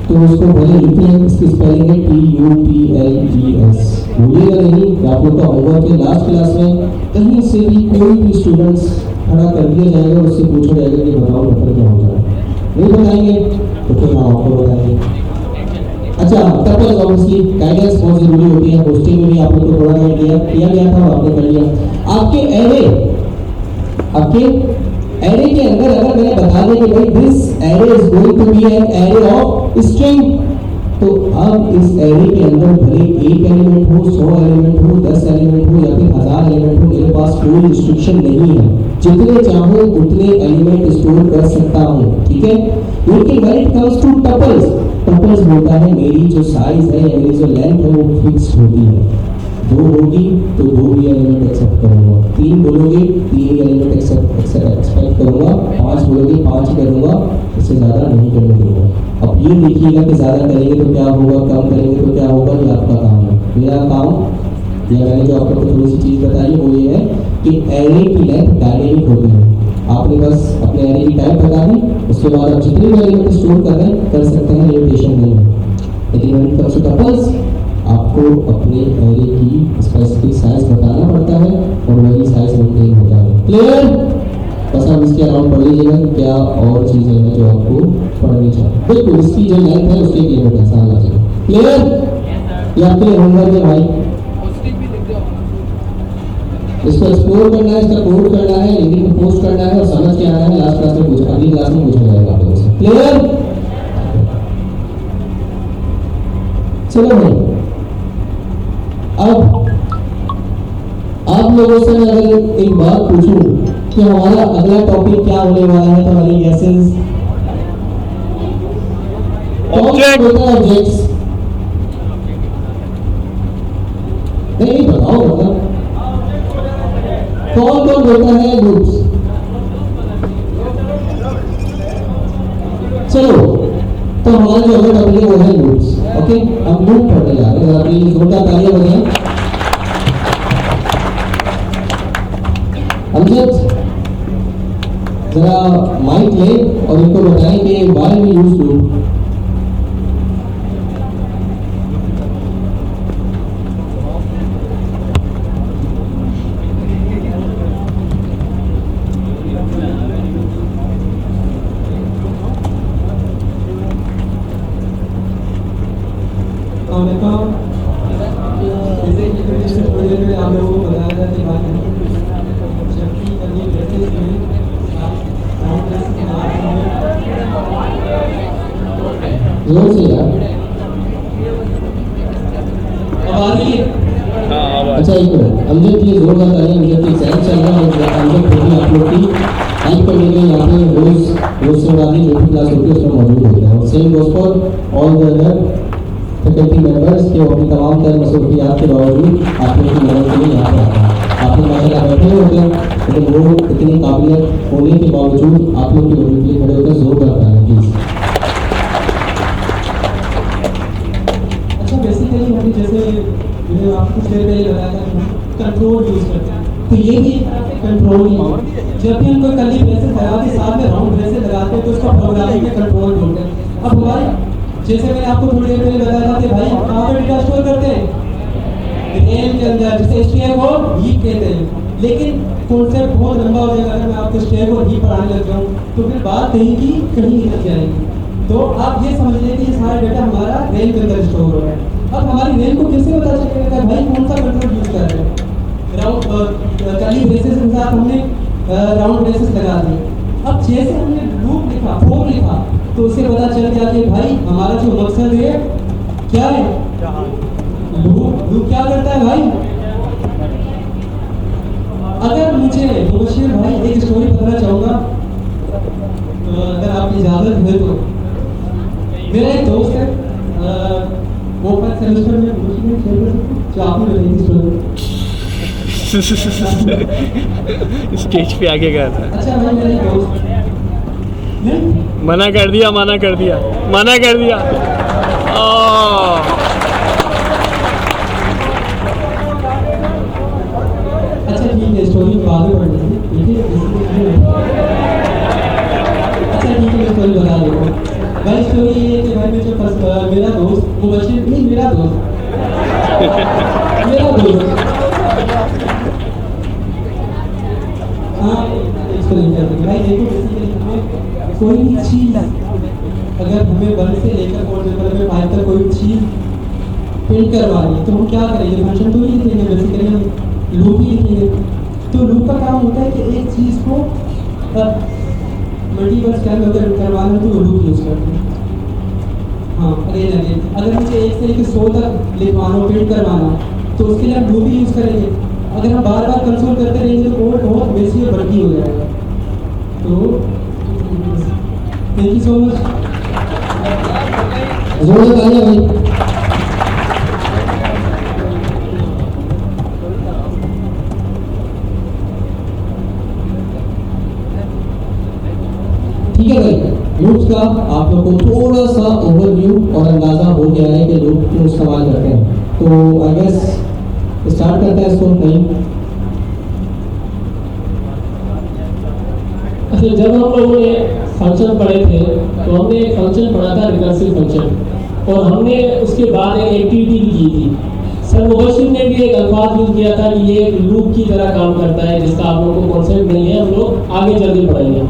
तो उसको भले लिखते हैं, इसकी स्पेलिंग है TUPLES, भूलिएगा नहीं। आप लोग का होमवर्क है, लास्ट क्लास में कहीं से भी कोई भी स्टूडेंट्स खड़ा कर दिया जाएगा और उससे पूछा जाएगा कि बताओ नंबर क्या होता है, नहीं बताएंगे तो फिर हाँ आपको बताएंगे। अच्छा, टपल्स ऑब्वियसली गाइडेंस बहुत जरूरी होती है, होस्टिंग में भी आप लोग को थोड़ा गाइड किया गया था, आपने कर लिया। आपके एरे के अंदर अगर मैंने बता दिया कि भाई this array is going to be an array of string, तो अब इस एरे के अंदर भले एक एलिमेंट हो, 100 एलिमेंट हो, 10 एलिमेंट हो, या फिर 1000 एलिमेंट हो, मेरे पास कोई रिस्ट्रिक्शन नहीं है। जितने चाहो उतने एलिमेंट स्टोर कर सकता हूँ, ठीक है? लेकिन when it comes to tuples बोलता है मेरी जो साइज है या मेरी जो लेंथ है वो फिक्स्ड होती है। 2 होगी तो 2 ही एलिमेंट एक्सेप्ट करूंगा, 3 बोलोगे 3 ही एलिमेंट एक्सपेक्ट करूंगा, 5 बोलोगे 5 ही करूंगा, इससे ज़्यादा नहीं करने दूंगा। अब ये देखिएगा कि ज़्यादा करेंगे तो क्या होगा, कम करेंगे तो क्या होगा, ये आपका काम है। मेरा काम, या मैंने जो आपको थोड़ी सी चीज़ बताई वो ये है कि एरे की लेंथ डायनेमिक होती है। आपने बस अपने एरे की टाइप बता दी, उसके बाद आप जितने भी एलिमेंट स्टोर कर रहे हैं कर सकते हैं, लिमिटेशन नहीं है। लेकिन when it comes to tuples आपको अपने एरे की स्पेसिफिक साइज बताना पड़ता है और वही साइज मेंटेन होता है। क्लियर? बस आप इसके अराउंड पढ़ लीजिएगा कि क्या और चीज़ें हैं जो आपको पढ़नी चाहिए। बिल्कुल इसकी जो लेंथ है उसकी लिमिट है, आसान लगेगा। क्लियर? ये आपके लिए होमवर्क है भाई, इसको एक्सप्लोर करना है, इसका कोड करना है, लिंक को पोस्ट करना है और समझ के आना है। लास्ट क्लास में पूछा, अगली क्लास में पूछा जाएगा आप लोगों से। क्लियर? चलो भाई, अब आप लोगों से मैं अगर एक बात पूछूं कि हमारा अगला टॉपिक क्या होने वाला है, तो हमारी गैसेस ऑब्जेक्ट्स। नहीं बताओ मतलब कौन कौन बोलता है लूप्स? चलो तो हमारा जो अगला टॉपिक है वो है लूप्स। ओके, हम लूप पढ़ने जा रहे हैं। आप ये जोरदार तालियां बजाएं। अमजद जरा माइक ले और इनको बताएं कि व्हाई वी यूज लूप। जैसे कि पिछले थोड़ी देर में आप लोगों को बताया था कि बात शक्ति करनी प्रेसेस में जोर से यार। अब आ रही है। अच्छा एक मिनट, अमजद की जोरदार तालियां। अमजद की एग्जाम चल रहा है। अमजद खुद ही आप लोग की हेल्प करने के लिए यहाँ पे रोज से वाली जो भी क्लास होती है उसमें मौजूद होते हैं। और same goes for all the other faculty members के अपनी तमाम तरह मसरूफियात के बावजूद आप लोग की मदद के लिए यहाँ पे आते हैं। आप लोग माशाल्लाह बैठे होते हैं, लेकिन वो इतनी काबिलियत होने के बावजूद आप लोग की मदद के लिए खड़े होकर जोरदार तालियां प्लीज। अच्छा बेसिकली हमने जैसे मैंने आपको कुछ देर पहले बताया था कि कंट्रोल यूज करते हैं, तो ये भी कंट्रोल ही है। जब भी हम कोई कर्ली ब्रेसेस लगाते हैं, साथ में राउंड ब्रेसेस लगाते हैं, तो उसका प्रोग्रामिंग में कंट्रोल बोलते हैं। अब हमारे जैसे मैंने आपको थोड़ी देर पहले बताया था कि भाई हम कहाँ पे डेटा स्टोर करते हैं, रेम के अंदर, जिसे स्टेक और हीप कहते हैं। लेकिन कॉन्सेप्ट बहुत लंबा हो जाएगा अगर मैं आपको स्टेक और हीप पढ़ाने लग जाऊँ, तो फिर बात कहीं की कहीं निकल जाएगी। तो आप ये समझ लें कि ये सारा डेटा हमारा रेम के अंदर स्टोर हो रहा है। अब हमारी रेम को कैसे पता चलेगा कि भाई कौन सा कंट्रोल यूज कर रहे हैं? राउंड कर्ली ब्रेसेस के साथ हमने राउंड ब्रेसेस लगा दिए। अब जैसे हमने लूप लिखा, फॉर लिखा, तो उससे पता चल गया कि भाई हमारा जो मकसद है क्या है। लूप क्या करता है भाई? अगर मुझे मुबशिर भाई एक स्टोरी बताना चाहूँगा, अगर आपकी इजाज़त है तो। मेरा एक दोस्त है, वो फर्स्ट सेमेस्टर में मुबशिर शेयर कर सकते हैं, जो आपने बताई स्टोरी स्टेज पे आके गया था। अच्छा भाई मेरा एक दोस्त मना कर दिया, मना कर दिया, मना कर दिया। अच्छा ठीक है, स्टोरी बाद में पढ़ लीजिए, ठीक है। अच्छा ठीक है, मैं स्टोरी बता देता हूँ। भाई स्टोरी ये है कि भाई मेरा दोस्त मुबशिर नहीं, मेरा दोस्त हाँ इसको नहीं करते भाई। देखो बेसिकली हमें कोई भी चीज़, अगर हमें 1 से लेकर 5 तक कोई चीज़ प्रिंट करवानी है, तो हम क्या करेंगे? फंक्शन तो ही लिखेंगे, बेसिकली हम लूप ही लिखेंगे। तो लूप का काम होता है कि एक चीज़ को मल्टीपल स्टेप में अगर करवाना है तो लूप यूज़ करते हैं। हाँ अगेन अगर मुझे 1 से लेकर 100 तक लिखवाना हो, प्रिंट करवाना हो, तो उसके लिए हम लूप ही यूज़ करेंगे। अगर हम बार बार कंसोल करते रहेंगे तो कोड बहुत बेसी और बल्कि हो जाएगा। तो थैंक यू सो मच। जोर से तालियां भाई। ठीक है भाई, लूप्स का आप लोग को थोड़ा सा ओवरव्यू और अंदाजा हो गया है कि लूप क्यों इस्तेमाल करते हैं। तो आई गेस स्टार्ट करते हैं इसको। नहीं अच्छा, जब हम लोगों ने फंक्शन पढ़े थे तो हमने एक फंक्शन पढ़ा था रिकर्सिव फंक्शन, और हमने उसके बाद एक एक्टिविटी भी की थी। सर मुबशिर ने भी एक अल्फाज यूज किया था कि ये एक लूप की तरह काम करता है, जिसका आप लोगों को कॉन्सेप्ट नहीं है, हम लोग आगे जल्दी पढ़ेंगे।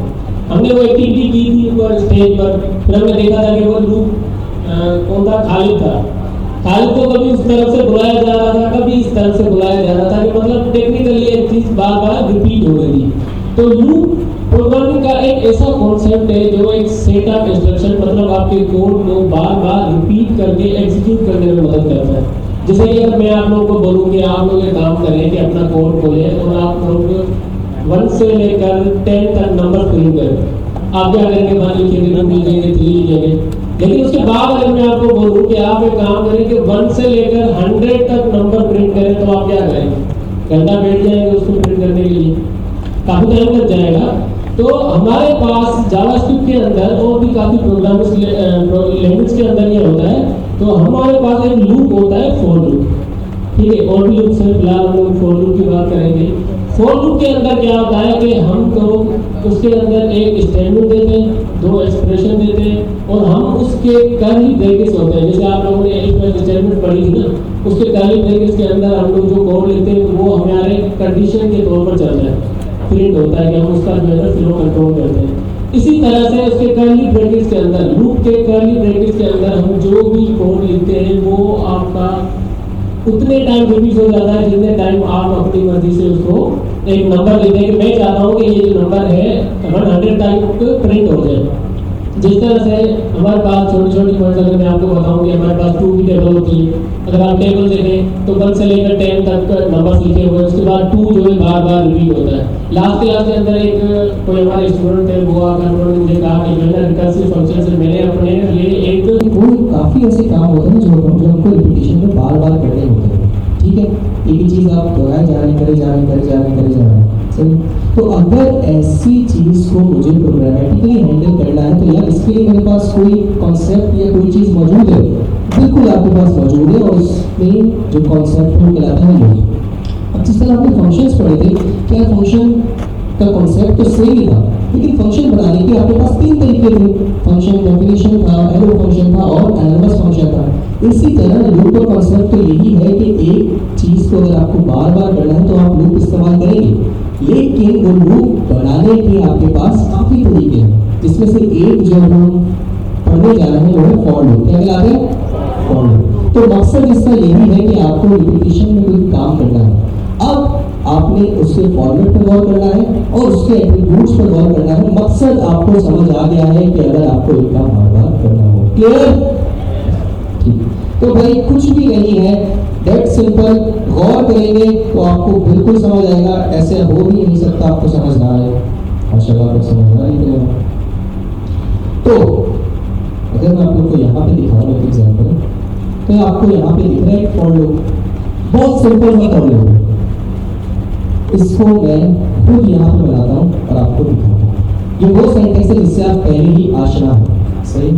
हमने वो एक्टिविटी की थी ऊपर स्टेज पर, फिर हमने देखा था कि वो लूप कौन था? खालिद था। खालिद को कभी उस तरफ से बुलाया जा रहा था, कभी इस तरफ से बुलाया जा रहा था, कि मतलब टेक्निकली एक चीज बार बार रिपीट हो रही थी। तो लूप प्रोग्रामिंग का एक ऐसा कॉन्सेप्ट है जो एक सेट ऑफ इंस्ट्रक्शन, मतलब आपके कोड को बार बार रिपीट करके एग्जीक्यूट करने में मदद करता है। जैसे कि अगर मैं आप लोगों को बोलूँ कि आप लोग ये काम करें कि अपना कोड खोलें और आप लोग 1 से लेकर 10 तक नंबर प्रिंट करें, आप क्या करेंगे? मान लीजिए 2 लिखेंगे, 3 लिखेंगे, लेकिन उसके बाद अगर मैं आपको बोलूं कि आप एक काम करें कि 1 से लेकर 100 तक नंबर प्रिंट करें तो आप क्या करेंगे? घंटा बैठ जाएंगे उसको प्रिंट करने के लिए, काफी टाइम लग जाएगा। तो हमारे पास जावास्क्रिप्ट के अंदर और भी काफी प्रोग्रामिंग लैंग्वेज के अंदर ये होता है, तो हमारे पास एक लूप होता है फॉर लूप, ठीक है। और भी लूप से फिलहाल हम लोग फॉर लूप की बात करेंगे। फॉर लूप के अंदर क्या होता है कि हम लोग उसके अंदर एक स्टेटमेंट देते हैं, 2 एक्सप्रेशन देते हैं और हम उसके कर्ली ब्रैकेट्स होते हैं, जैसे आप लोगों ने एक स्टेटमेंट पढ़ी थी ना, उसके कर्ली ब्रैकेट्स के अंदर हम लोग जो कोड लिखते हैं वो हमारे कंडीशन के तौर पर चलता है, प्रिंट होता है कि हम उसका जो है ना फ्लो कंट्रोल करते हैं। इसी तरह से उसके कर्ली ब्रैकेट्स के अंदर, लूप के कर्ली ब्रैकेट्स के अंदर हम जो भी कोड लिखते हैं वो आपका उतने टाइम रिपीट हो जाता है जितने टाइम आप अपनी मर्जी से उसको एक नंबर लिखते हैं कि मैं चाहता हूँ कि ये जो नंबर है 100 टाइम प्रिंट हो जाए। जिस तरह से हमारे पास छोटी छोटी पॉइंट्स अगर मैं आपको बताऊं कि हमारे पास 2 की टेबल होती है, अगर आप टेबल देखें तो 1 से लेकर 10 तक नंबर्स लिखे हुए हैं, उसके बाद 2 जो है बार बार रिपीट होता है। लास्ट क्लास के अंदर एक कोई हमारे स्टूडेंट है वो आकर उन्होंने मुझे कहा कि मैंने रिकर्सिव फंक्शन से मैंने अपने लिए एक कोई काफी ऐसे काम होते हैं जो हमको रिपीटेशन में बार बार करने होते हैं, ठीक है। एक ही चीज आप दोहराए जा रहे हैं, करे जा रहे हैं, सही। तो अगर ऐसी चीज को मुझे प्रोग्रामेटिकली हैंडल करना है तो यार इसके लिए मेरे पास कोई कॉन्सेप्ट या कोई चीज मौजूद है, बिल्कुल आपके पास मौजूद है, और उसमें जो कॉन्सेप्ट है वो कहलाता है लूप। अब जिस तरह आपने फंक्शंस पढ़े थे, क्या फंक्शन का कॉन्सेप्ट तो सेम ही था, लेकिन फंक्शन बनाने के आपके पास 3 तरीके थे, फंक्शन डेफिनेशन था, एरो फंक्शन था और एनालिसिस फंक्शन था। इसी तरह लूप का कॉन्सेप्ट तो यही है कि एक चीज को अगर आपको बार बार करना है तो आप लूप इस्तेमाल करेंगे, लेकिन वो लूप बनाने के आपके पास काफी तरीके हैं, जिसमें से एक जो हम पढ़ने जा रहे हैं वो है फॉर लूप। क्या कहलाता है? For loop. तो मकसद इसका यही है कि आपको रिपीटेशन में कोई काम करना है, अब आपने उसके फॉर्मेट पर गौर करना है और उसके एट्रीब्यूट्स पर गौर करना है। मकसद आपको समझ आ गया है कि अगर आपको एक काम बार बार करना हो, क्लियर? ठीक, तो भाई कुछ भी नहीं है, दैट सिंपल। गौर करेंगे तो आपको बिल्कुल समझ आएगा, ऐसे हो भी नहीं सकता आपको समझ ना आए, माशाल्लाह आपको समझ आ रही है। तो अगर मैं आप लोग को यहाँ पे दिखा रहा हूँ एक एग्जाम्पल, तो आपको यहाँ पे दिख रहा है फॉर लूप, बहुत सिंपल मैं कर लूँगा, इसको मैं खुद यहाँ पे बनाता हूँ और आपको दिखाता हूँ। ये वो सेंटेंस है जिससे आप पहले ही आशना है, सही।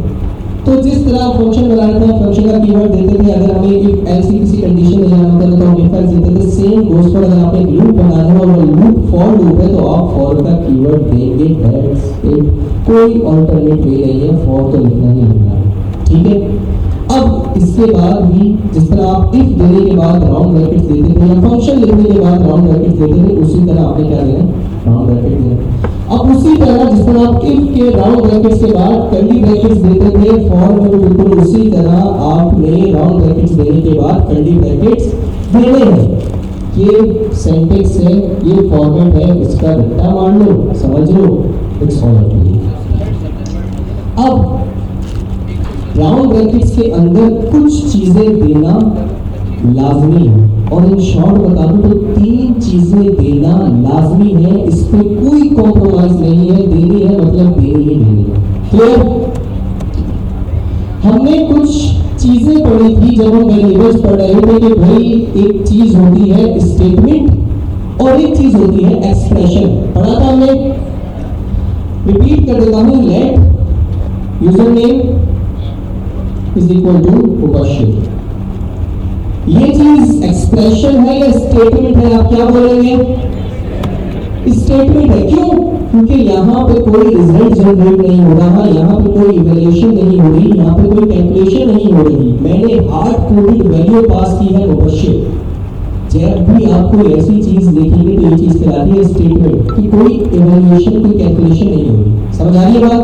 तो जिस तरह फंक्शन बना रहे थे, फंक्शन का कीवर्ड देते थे, अगर हमें इफ एल्स की किसी कंडीशन में जाना होता है तो हम इफ एल्स देते थे। सेम गोस फॉर अगर आपने लूप बनाना है और वो लूप फॉर लूप है तो आप फॉर का कीवर्ड देंगे, दैट्स इट, कोई अल्टरनेट वे नहीं है, फॉर तो लिखना ही लिखना है, ठीक है। अब इसके बाद भी जिस तरह आप इफ देने के बाद राउंड ब्रैकेट्स देते थे या फंक्शन लिखने के बाद राउंड ब्रैकेट्स देते थे, उसी तरह आपने क्या देना, राउंड ब्रैकेट देना। अब उसी तरह जिस तरह आप इफ के राउंड ब्रैकेट्स के बाद कर्ली ब्रैकेट्स देते थे, फॉर में भी बिल्कुल उसी तरह आपने राउंड ब्रैकेट्स देने के बाद कर्ली ब्रैकेट्स देने हैं। ये सेंटेंस है, ये फॉर्मेट है, इसका रट्टा मार लो, समझ लो, इट्स ऑल ओके। अब राउंड ब्रैकेट्स के अंदर कुछ चीजें देना लाजमी है, और इन शॉर्ट बता दूं तो 3 चीजें देना लाजमी है, इस पे कोई कॉम्प्रोमाइज नहीं है, देनी है मतलब देनी ही देनी है, क्लियर? हमने कुछ चीजें पढ़ी थी जब हम वेरिएबल्स पढ़ रहे थे कि भाई एक चीज होती है स्टेटमेंट और एक चीज होती है एक्सप्रेशन। पढ़ा था हमने, रिपीट कर देता हूं, let user name is equal to उपस्थित। ये चीज एक्सप्रेशन है या स्टेटमेंट है? आप क्या बोलेंगे? स्टेटमेंट है। क्यों? क्योंकि यहाँ पे कोई रिजल्ट जनरेट नहीं हो रहा, यहाँ पे कोई इवैल्यूएशन नहीं हो रही, यहाँ पे कोई कैलकुलेशन नहीं हो रही, मैंने हार्ड कोडेड वैल्यू पास की है उपस्थित। जब भी आप कोई ऐसी चीज देखेंगे तो ये चीज कहलाती है स्टेटमेंट, कि कोई इवैल्यूएशन कोई कैलकुलेशन नहीं हो रही। समझ आ रही है बात?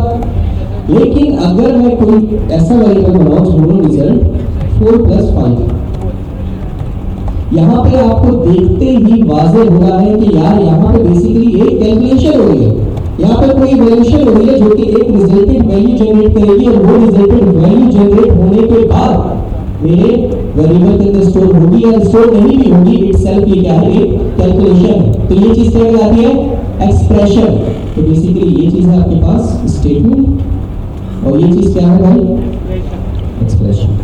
लेकिन अगर मैं कोई ऐसा वेरिएबल बनाऊं जो रिजल्ट 4+5, यहाँ पे आपको देखते ही वाज़ेह हो रहा है कि यार यहाँ पे बेसिकली एक कैलकुलेशन हो रही है, यहाँ पे कोई वैल्यूएशन हो रही है जो कि एक रिजल्टेड वैल्यू जनरेट करेगी, और वो रिजल्टेड वैल्यू जनरेट होने के बाद मेरे वेरिएबल के अंदर स्टोर होगी या स्टोर नहीं भी होगी, इटसेल्फ ये क्या है, एक कैलकुलेशन है। तो ये चीज क्या कहलाती है? एक्सप्रेशन। तो बेसिकली ये चीज है आपके पास स्टेटमेंट, और ये चीज क्या है भाई? एक्सप्रेशन।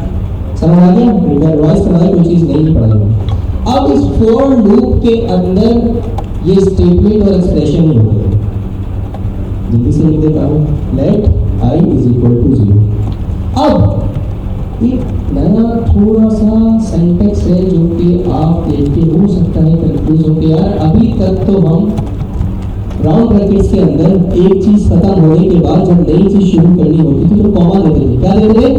समझ आ गया? रिवाइज करवाई, कोई चीज नहीं पढ़ाई। अब इस फॉर लूप के अंदर ये स्टेटमेंट और एक्सप्रेशन ही होते हैं। जल्दी से लिख देता हूँ, let i is equal to 0। अब एक नया थोड़ा सा सेंटेक्स है जो कि आप देख के हो सकता है कंफ्यूज हो के, यार अभी तक तो हम राउंड ब्रैकेट्स के अंदर एक चीज खत्म होने के बाद जब नई चीज शुरू करनी होती थी तो कॉमा देते थे। क्या देते थे?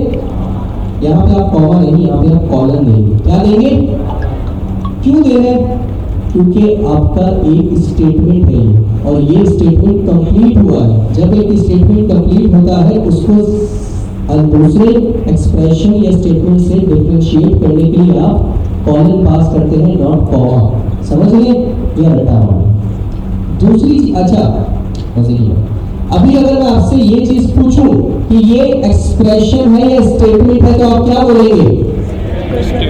यहाँ पे आप कॉमा नहीं, यहाँ पे आप कॉलन देंगे। क्या देंगे? क्यों दे रहे हैं? क्योंकि आपका एक स्टेटमेंट है ये, और ये स्टेटमेंट कंप्लीट हुआ है। जब एक स्टेटमेंट कंप्लीट होता है उसको दूसरे एक्सप्रेशन या स्टेटमेंट से डिफरेंशिएट करने के लिए आप कॉलन पास करते हैं, नॉट कॉमा। समझ गए? या रटा हुआ। दूसरी चीज, अच्छा ऐसे ही है। अभी अगर मैं आपसे ये चीज पूछूं कि ये एक्सप्रेशन है या स्टेटमेंट है, तो आप क्या बोलेंगे?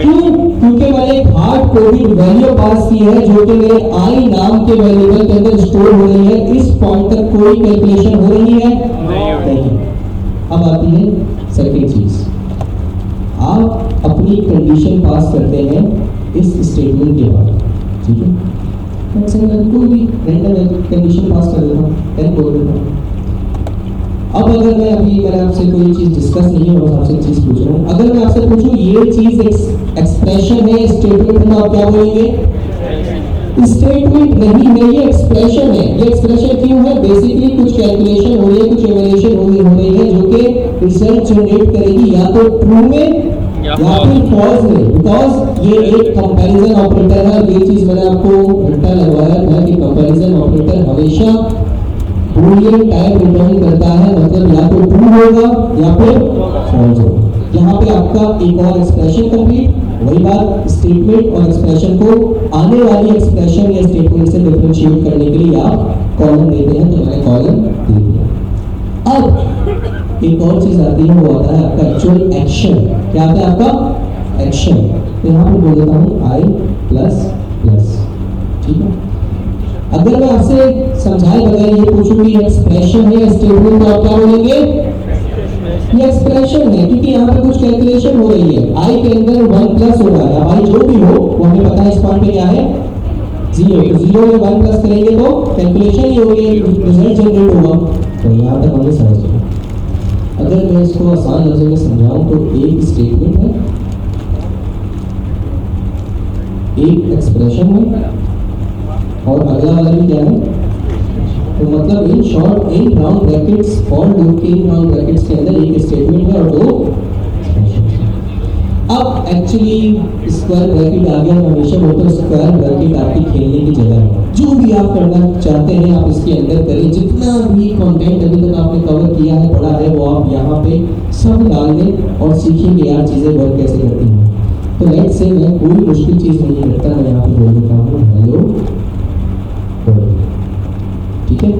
क्यों? क्योंकि मैंने एक हार्ड कोडेड वैल्यू पास की है जो कि मेरे आई नाम के वेरिएबल के अंदर स्टोर हो रही है। इस पॉइंट तक कोई कैलकुलेशन हो रही है नहीं। अब आती है सेकंड चीज, आप अपनी कंडीशन पास करते हैं इस स्टेटमेंट के बाद, ठीक है? कोई भी रैंडम कंडीशन पास कर देता हूँ, 10 बोल देता हूँ। अब अगर मैं मैंने आपसे कोई चीज डिस्कस नहीं है, मैं आपसे चीज पूछ रहा हूँ। अगर मैं आपसे पूछूं ये चीज एक्सप्रेशन है, स्टेटमेंट है, तो आप क्या बोलेंगे? स्टेटमेंट नहीं है, ये एक्सप्रेशन है। ये एक्सप्रेशन क्यों है? बेसिकली कुछ कैलकुलेशन हो रही है, कुछ इवैल्यूएशन हो रही है जो कि रिजल्ट जनरेट करेगी या तो ट्रू में या फिर फॉल्स में, बिकॉज ये एक कंपैरिजन ऑपरेटर है। ये चीज मैंने आपको घंटा लगवाया था कि कंपैरिजन ऑपरेटर हमेशा बूलियन टाइप रिटर्न करता है, मतलब या तो ट्रू होगा या फिर फॉल्स होगा। यहाँ पे आपका एक और एक्सप्रेशन कंप्लीट। वही बात, स्टेटमेंट और एक्सप्रेशन को आने वाली एक्सप्रेशन या स्टेटमेंट से डिफरेंशिएट करने के लिए आप कॉलम देते हैं, तो मैंने कॉलम दे दिया। अब एक और चीज आती है, वो आता है आपका एक्चुअल एक्शन। क्या आता है आपका? एक्शन। तो यहाँ पे बोल देता हूँ आई प्लस प्लस, ठीक है? अगर मैं आपसे समझाए बगैर ये पूछूं कि एक्सप्रेशन है या स्टेटमेंट, तो आप क्या बोलेंगे? ये एक्सप्रेशन है, क्योंकि यहाँ पे कुछ कैलकुलेशन हो रही है। आई के अंदर 1 प्लस हो रहा है। अब आई जो भी हो वो हमें पता है इस पॉइंट पे क्या है? 0। तो 0 में 1 प्लस करेंगे तो कैलकुलेशन ही होगी, रिजल्ट जनरेट होगा। तो यहाँ तक हमें समझ गया। अगर मैं इसको आसान लफ्जों में समझाऊं तो एक स्टेटमेंट है, एक एक्सप्रेशन है, और अगला वाला भी क्या है? तो मतलब in short in round brackets, for loop के इन राउंड ब्रैकेट्स के अंदर एक स्टेटमेंट है और 2 एक्सप्रेशन है। अब एक्चुअली स्क्वायर ब्रैकेट आ गया। हमेशा बोलते हैं स्क्वायर ब्रैकेट आपकी खेलने की जगह है। जो भी आप करना चाहते हैं आप इसके अंदर करें। जितना भी कंटेंट अभी तक आपने कवर किया है, पढ़ा है, वो आप यहाँ पे सब डाल दें और सीखेंगे यार चीज़ें वर्क कैसे करती हैं। तो लेट्स से मैं कोई मुश्किल चीज़ नहीं करता, मैं यहाँ पे बोल देता हूँ हेलो, ठीक है?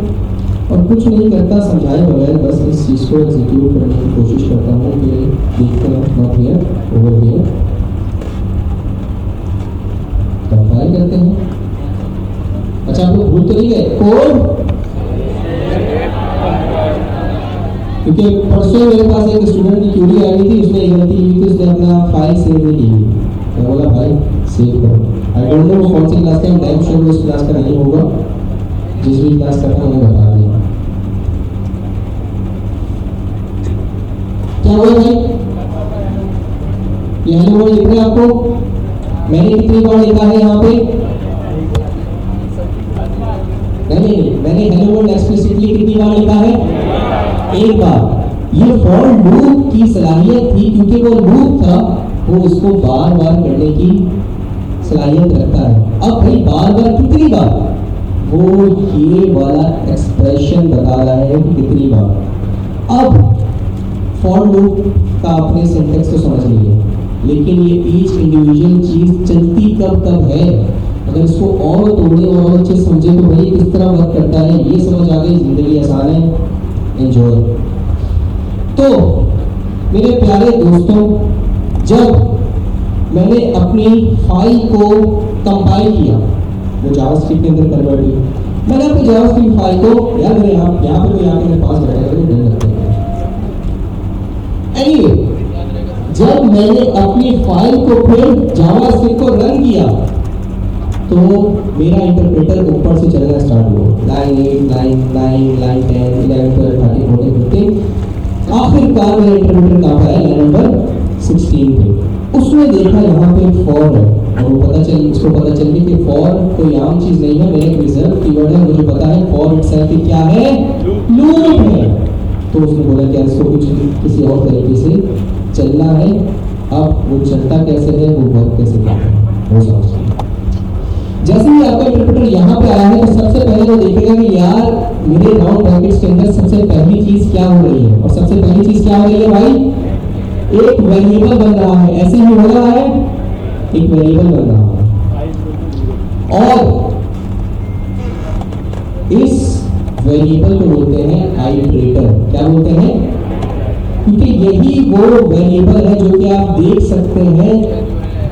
और कुछ नहीं करता समझाए बगैर, बस इस चीज़ को एग्जीक्यूट करने की कोशिश करता हूँ कि देखते हैं not here, over here. Compile करते हैं। अच्छा, आप लोग भूल तो नहीं गए कोड? क्योंकि परसों मेरे पास एक स्टूडेंट की क्यूरी आई थी, उसने एक गलती की थी, उसने अपना फाइल सेव नहीं की। मैं बोला भाई सेव करो। आई डोंट नो कौन सी क्लास का है, टाइम शो उस क्लास का नहीं होगा। जिस भी क्लास करना उन्हें बता दिया। क्या हुआ भाई? ये हेलो वर्ल्ड लिख रहे हैं आपको? मैंने कितनी बार लिखा है यहाँ पे? नहीं, मैंने हेलो वर्ल्ड एक्सप्लिसिटली कितनी बार लिखा है? एक बार। ये फॉर लूप की सलाहियत थी, क्योंकि वो लूप था, वो उसको बार बार करने की सलाहियत रखता है। अब भाई बार बार कितनी बार? वो ये वाला एक्सप्रेशन बता रहा है कि कितनी बार। अब फॉर लूप का आपने सिंटेक्स तो समझ लिया, लेकिन ये ईच इंडिविजुअल चीज चलती कब कब है, अगर इसको और तोड़े और अच्छे समझे तो भाई किस तरह वर्क करता है, ये समझ आ गई, जिंदगी आसान है, एंजॉय। तो मेरे प्यारे दोस्तों, जब मैंने अपनी फाइल को कंपाइल किया, वो जावास्क्रिप्ट के अंदर कन्वर्ट हुई, मैंने अपनी जावास्क्रिप्ट फाइल को, यार मेरे यहाँ पे कोई आके मेरे पास बैठा है, डर लगता है। एनीवे, मैंने अपनी फाइल को फिर जावास्क्रिप्ट को रन किया तो मेरा इंटरप्रेटर ऊपर से चलना स्टार्ट हुआ, लाइन 8, लाइन 9, लाइन 10, 11, 12, 13, 14, 15। आखिरकार मेरा इंटरप्रेटर कहाँ पे आया, लाइन नंबर 16 पे। उसने देखा यहाँ पे फॉर है और वो उसको पता चल गया कि फॉर कोई आम चीज नहीं है, मेरा एक रिजर्व कीवर्ड है, मुझे पता है फॉर इटसेल्फ क्या है, लूप है। तो उसने बोला कि इसको कुछ किसी और तरीके से चलना है। अब वो चलता कैसे है, वो वर्क कैसे करता है, वो समझते हैं। जैसे ही आपका इंटरप्रेटर यहाँ पे आया है तो सबसे पहले वो देखेगा कि यार मेरे राउंड ब्रैकेट्स के अंदर सबसे पहली चीज क्या हो रही है, और सबसे पहली चीज क्या हो रही है भाई, एक वेरिएबल बन रहा है। ऐसे ही हो रहा है, एक वेरिएबल बन रहा है और इस वेरिएबल को बोलते हैं आइटरेटर। क्या बोलते हैं, क्योंकि यही वो वेरिएबल है जो कि आप देख सकते हैं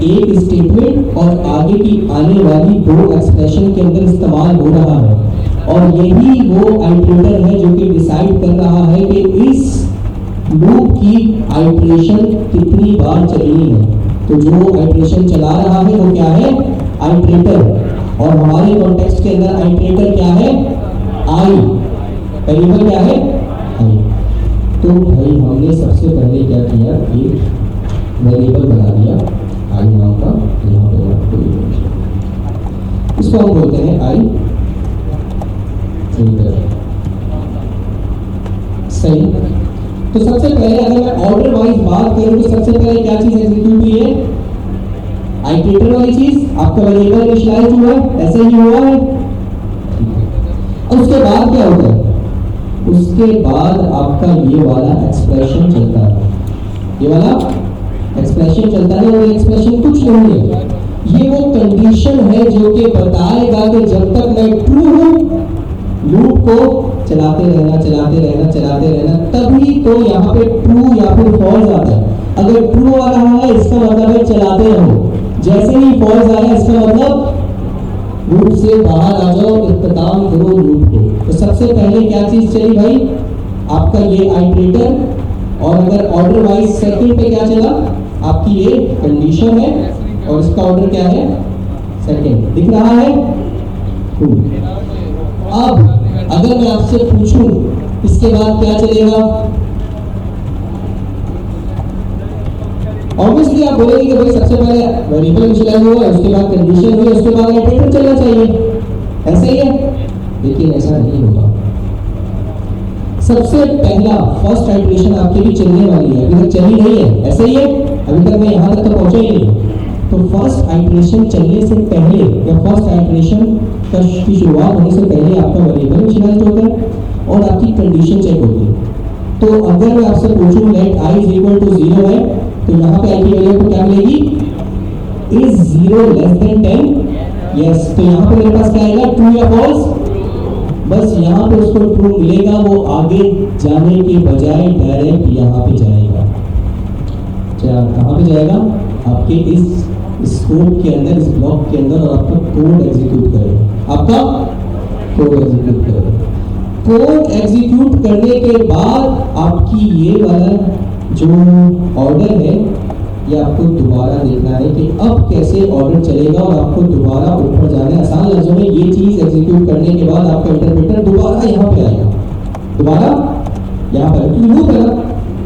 एक स्टेटमेंट और आगे की आने वाली दो एक्सप्रेशन के अंदर इस्तेमाल हो रहा है, और यही वो आइटरेटर है जो कि डिसाइड कर रहा है कि इस लूप की आइटरेशन कितनी बार चलनी है। तो जो आइटरेशन चला रहा है वो क्या है, आइटरेटर। और हमारे कॉन्टेक्स्ट के अंदर आइटरेटर क्या है, आई, वेरिएबल क्या है, आई। तो भाई हमने सबसे पहले क्या किया, एक वेरिएबल बना दिया आई नाम का, यहाँ पे इसको हम बोलते हैं आई सही। तो सबसे पहले अगर मैं ऑर्डर वाइज बात करूं तो सबसे पहले क्या चीज एग्जीक्यूट हुई है, आइटरेटर वाली चीज, आपका वेरिएबल इनिशियलाइज हुआ है, ऐसे ही हुआ है। और उसके बाद क्या होता है, उसके बाद आपका ये वाला एक्सप्रेशन चलता है, ये वाला एक्सप्रेशन चलता है। और एक्सप्रेशन कुछ नहीं है, ये वो कंडीशन है जो कि बताएगा कि जब तक मैं ट्रू हूं लूप को चलाते रहना, चलाते रहना, चलाते रहना, तभी तो यहाँ पे ट्रू या फिर फॉल्स आता है। अगर ट्रू आ रहा है इसका मतलब है चलाते रहो, जैसे ही फॉल्स आया इसका मतलब लूप से बाहर आ जाओ, इख्तिताम करो लूप को। तो सबसे पहले क्या चीज चली भाई, आपका ये आइटरेटर। और अगर ऑर्डर वाइज सेकंड पे क्या चला, आपकी ये कंडीशन है और इसका ऑर्डर क्या है, सेकंड दिख रहा है। अब अगर मैं आपसे पूछूं इसके बाद क्या चलेगा, ऑब्वियसली आप बोलेंगे कि भाई सबसे पहले वेरिएबल इनिशियलाइज हुआ, उसके बाद कंडीशन हुई, उसके बाद आइटरेटर चलना चाहिए, ऐसे ही है। लेकिन ऐसा नहीं होगा। सबसे पहला फर्स्ट आइटरेशन आपके लिए चलने वाली है, अभी तक चली नहीं है, ऐसे ही है, अभी तक मैं यहाँ तक तो पहुंचा ही नहीं। तो फर्स्ट आइटरेशन चलने से पहले या फर्स्ट आइटरेशन की शुरुआत होने से पहले आपका वेरिएबल इनिशियलाइज होता है और आपकी कंडीशन चेक होती है। तो अगर मैं आपसे पूछूं let I is equal to 0 है, तो यहाँ पे आई की वैल्यू को क्या मिलेगी, इज 0 लेस देन 10, यस। तो यहाँ पे मेरे पास क्या आएगा, ट्रू या फॉल्स, बस यहाँ पे उसको ट्रू मिलेगा, वो आगे जाने के बजाय डायरेक्ट यहाँ पे जाएगा। कहाँ पे जाएगा, आपके इस स्कोप के अंदर, इस ब्लॉक के अंदर, और आपका कोड एग्जीक्यूट करेगा, आपका कोड एग्जीक्यूट करेगा। कोड एग्जीक्यूट करने के बाद आपकी ये वाला जो ऑर्डर है ये आपको दोबारा देखना है कि अब कैसे ऑर्डर चलेगा, और आपको दोबारा ऊपर जाना है। आसान लफ्जों में ये चीज एग्जीक्यूट करने के बाद आपका इंटरप्रेटर दोबारा यहाँ पे आएगा, दोबारा यहाँ पर, क्योंकि लूप है ना।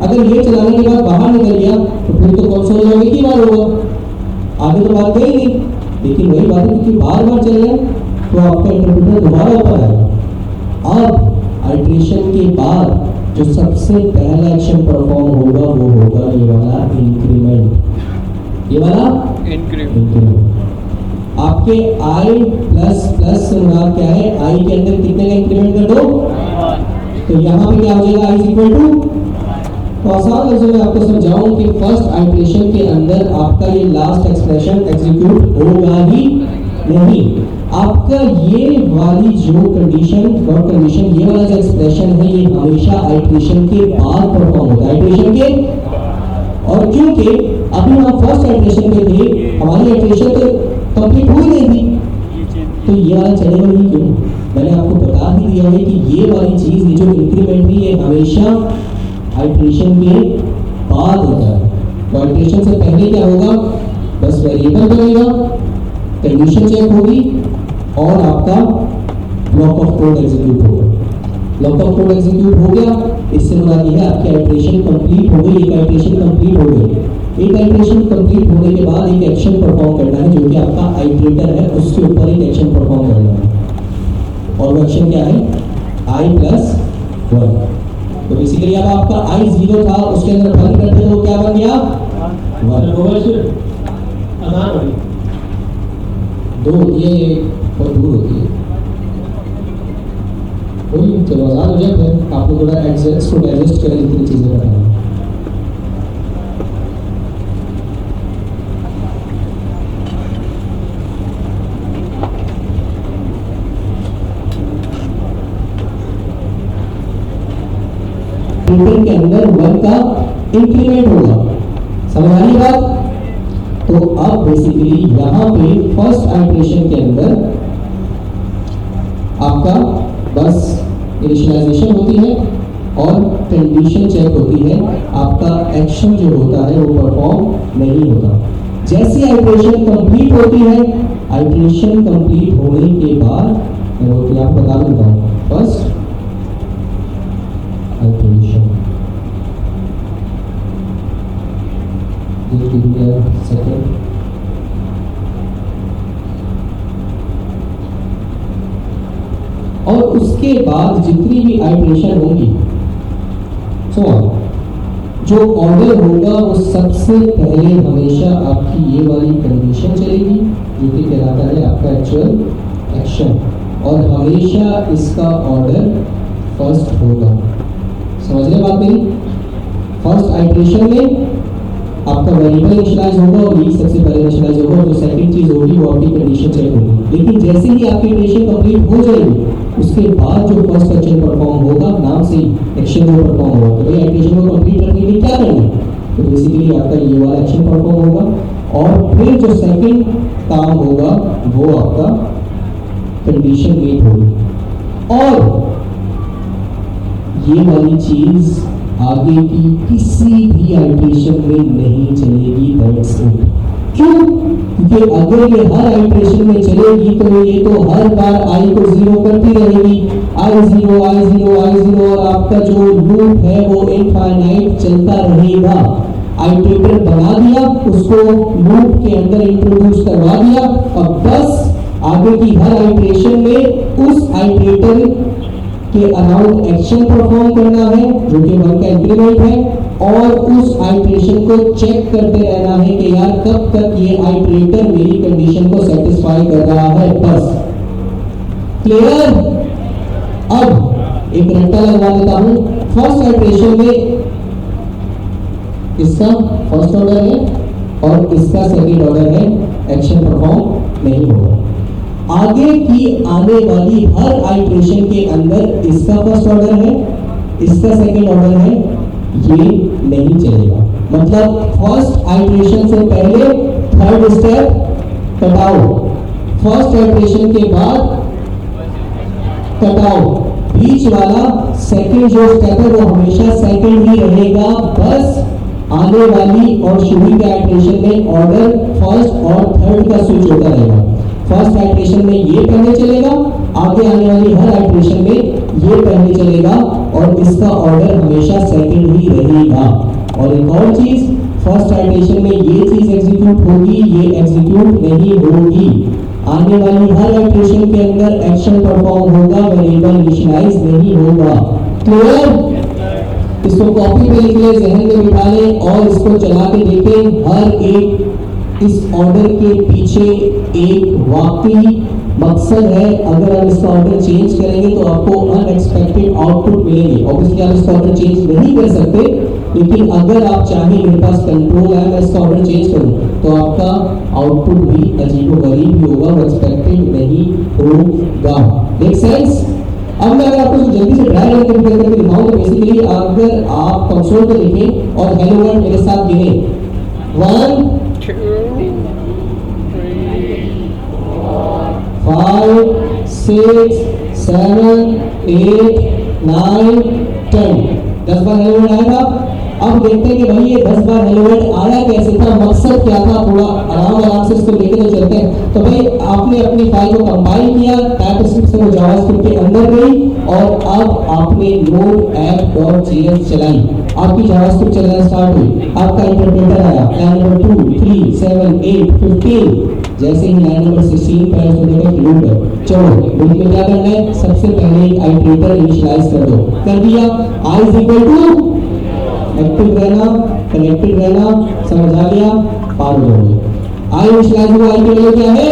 अगर ये चलाने के बाद बाहर निकल गया तो फिर तो कंसोल में एक ही बार होगा, आगे तो बात गई नहीं। लेकिन वही बात है क्योंकि बार बार चल रहा है तो आपका इंटरप्रेटर दोबारा ऊपर आएगा। अब आइटरेशन के बाद जो सबसे पहला एक्शन परफॉर्म होगा वो होगा ये वाला इंक्रीमेंट, ये वाला इंक्रीमेंट। आपके i प्लस प्लस से मुराद क्या है, i के अंदर कितने का इंक्रीमेंट कर दो, तो यहाँ पे क्या हो जाएगा, i इक्वल टू। तो आसान लफ्ज़ों में आपको समझाऊं कि फर्स्ट आइटरेशन के अंदर आपका ये लास्ट एक्सप्रेशन एग्जीक्यूट होगा ही नहीं। आपका ये वाली जो कंडीशन, नॉट कंडीशन, ये वाला जो एक्सप्रेशन है ये हमेशा आइटरेशन के बाद परफॉर्म होता है, आइटरेशन के। और क्योंकि अभी हम फर्स्ट आइटरेशन पे थे, हमारी आइटरेशन तो कंप्लीट हुई नहीं थी, तो ये वाला चलेगा नहीं। क्यों, मैंने आपको बता ही दिया है कि ये वाली चीज, ये जो इंक्रीमेंट है ये हमेशा आइटरेशन के बाद होता है। आइट्रेशन से पहले क्या होगा, बस वेरिएबल बनेगा, कंडीशन चेक होगी और आपका ब्लॉक ऑफ कोड एग्जीक्यूट होगा। ब्लॉक ऑफ कोड एग्जीक्यूट हो गया, इससे मुराद ये है आपकी आइट्रेशन कंप्लीट हो गई। एक आइट्रेशन कंप्लीट हो गई। एक आइट्रेशन कंप्लीट होने के बाद एक एक्शन परफॉर्म करना है, जो कि आपका आइट्रेटर है, उसके ऊपर एक एक्शन परफॉर्म करना है, और वो एक्शन क्या है, i+1। तो बेसिकली अब आपका i 0 था, उसके अंदर 1 करते तो क्या बन गया 1। दो ये बहुत दूर होती है, कोई चलो आजाद हो जाए, फिर आपको थोड़ा एडजस्ट करें जितनी चीजें बताएं। के अंदर 1 का इंक्रीमेंट होगा, समझ आ रही बात। तो अब बेसिकली यहाँ पे फर्स्ट आइट्रेशन के अंदर आपका बस इनिशियलाइजेशन होती है और कंडीशन चेक होती है, आपका एक्शन जो होता है वो परफॉर्म नहीं होता। जैसी आइट्रेशन कंप्लीट होती है, आइट्रेशन कंप्लीट होने के बाद मैं आपको बता देता हूँ, फर्स्ट आइट्रेशन, सेकेंड, और उसके बाद जितनी भी आइट्रेशन होंगी, जो ऑर्डर होगा वो सबसे पहले हमेशा आपकी ये वाली कंडीशन चलेगी, जो कि कहलाता है आपका एक्चुअल एक्शन, और हमेशा इसका ऑर्डर फर्स्ट होगा। समझ रहे बात मेरी। फर्स्ट आइट्रेशन में आपका वेरिएबल इनिशियलाइज होगा और लीड सबसे पहले इनिशियलाइज होगा, और जो सेकंड चीज होगी वो आपकी कंडीशन चेक होगी। लेकिन जैसे ही आपकी इटरेशन कंप्लीट हो जाएगी, उसके बाद जो फर्स्ट एक्शन परफॉर्म होगा, नाम से ही एक्शन जो परफॉर्म होगा, तो भाई इटरेशन को कंप्लीट करने के लिए क्या करना है, तो बेसिकली आपका ये वाला एक्शन परफॉर्म होगा, और फिर जो सेकंड काम होगा वो आपका कंडीशन मीट होगी, और ये वाली चीज आगे की किसी भी आइट्रेशन में नहीं चलेगी। That's it. क्यों? क्योंकि अगर ये हर आइट्रेशन में चलेगी तो ये तो हर बार i को 0 करती रहेगी, i0 और आपका जो लूप है वो इनफाइनाइट चलता रहेगा। आइट्रेटर बना दिया, उसको लूप के अंदर इंट्रोड्यूस करवा दिया, अब बस आगे की हर आइट्रेशन में उस आइट्रेटर के अराउंड एक्शन परफॉर्म करना है, जो कि 1 का इंक्रीमेंट है, और उस आइट्रेशन को चेक करते रहना है कि यार कब तक ये आइट्रेटर मेरी कंडीशन को सेटिस्फाई कर रहा है। बस क्लियर। अब एक रट्टा लगवा देता हूं, फर्स्ट आइट्रेशन में इसका फर्स्ट ऑर्डर है और इसका सेकंड ऑर्डर है, एक्शन परफॉर्म नहीं होगा। आगे की आने वाली हर आइट्रेशन के अंदर इसका फर्स्ट ऑर्डर है, इसका सेकंड ऑर्डर है, ये नहीं चलेगा। मतलब फर्स्ट आइट्रेशन से पहले थर्ड स्टेप कटाओ, फर्स्ट आइट्रेशन के बाद कटाओ, बीच वाला सेकंड जो स्टेप है वो हमेशा सेकंड ही रहेगा। बस आने वाली और शुरू के आइट्रेशन में ऑर्डर फर्स्ट और थर्ड का स्विच होता रहेगा। फर्स्ट आइट्रेशन में ये पहले चलेगा, आगे आने वाली हर आइट्रेशन में ये पहले चलेगा, और इसका ऑर्डर हमेशा सेकंड ही रहेगा। और एक और चीज, फर्स्ट आइट्रेशन में ये चीज एग्जीक्यूट होगी, ये एग्जीक्यूट नहीं होगी। आने वाली हर आइट्रेशन के अंदर एक्शन परफॉर्म होगा, वेरिएबल इनिशियलाइज नहीं होगा। क्लियर? इसको कॉपी पे लिख ले, जहन में बिठा ले और इसको चला के देखें। हर एक इस ऑर्डर के पीछे एक वाकई मकसद है। अगर आप इसका ऑर्डर चेंज करेंगे तो आपको अनएक्सपेक्टेड आउटपुट मिलेंगे। ऑब्वियसली आप इसका ऑर्डर चेंज नहीं कर सकते, लेकिन अगर आप चाहें, मेरे पास कंट्रोल है, मैं इसका ऑर्डर चेंज करूं, तो आपका आउटपुट भी अजीबोगरीब भी होगा, वो एक्सपेक्टेड नहीं होगा। Make sense? अब मैं अगर आपको जल्दी से ड्राई रन करके दिखाऊं तो बेसिकली अगर आप कंसोल पे लिखें और हेलो वर्ल्ड मेरे साथ गिने, 1 2 5 6 7 8 9 10, 10 बार हेलो वर्ल्ड आएगा। अब देखते हैं कि भाई ये 10 बार हेलो वर्ल्ड आया कैसे था, मकसद क्या था, थोड़ा आराम से इसको लेके तो चलते हैं। तो भाई आपने अपनी फाइल को कंपाइल किया, टाइपस्क्रिप्ट से वो जावास्क्रिप्ट के अंदर गई और अब आपने node-app.js चलाई, आपकी जावास्क्रिप्ट चलना स्टार्ट हुई, आपका इंटरप्रेटर आया, लाइन नंबर 2, 3, 7, 8, 15, जैसे ही लाइन नंबर 16 पे आया तो देखा कि लूप है। चलो लूप में क्या करना है, सबसे पहले एक आइटरेटर इनिशियलाइज कर दो, कर दिया, i is equal to active रहना, कनेक्टेड रहना, समझ आ गया, पार हो गए। आई इनिशियलाइज हुआ, आई की वैल्यू क्या है,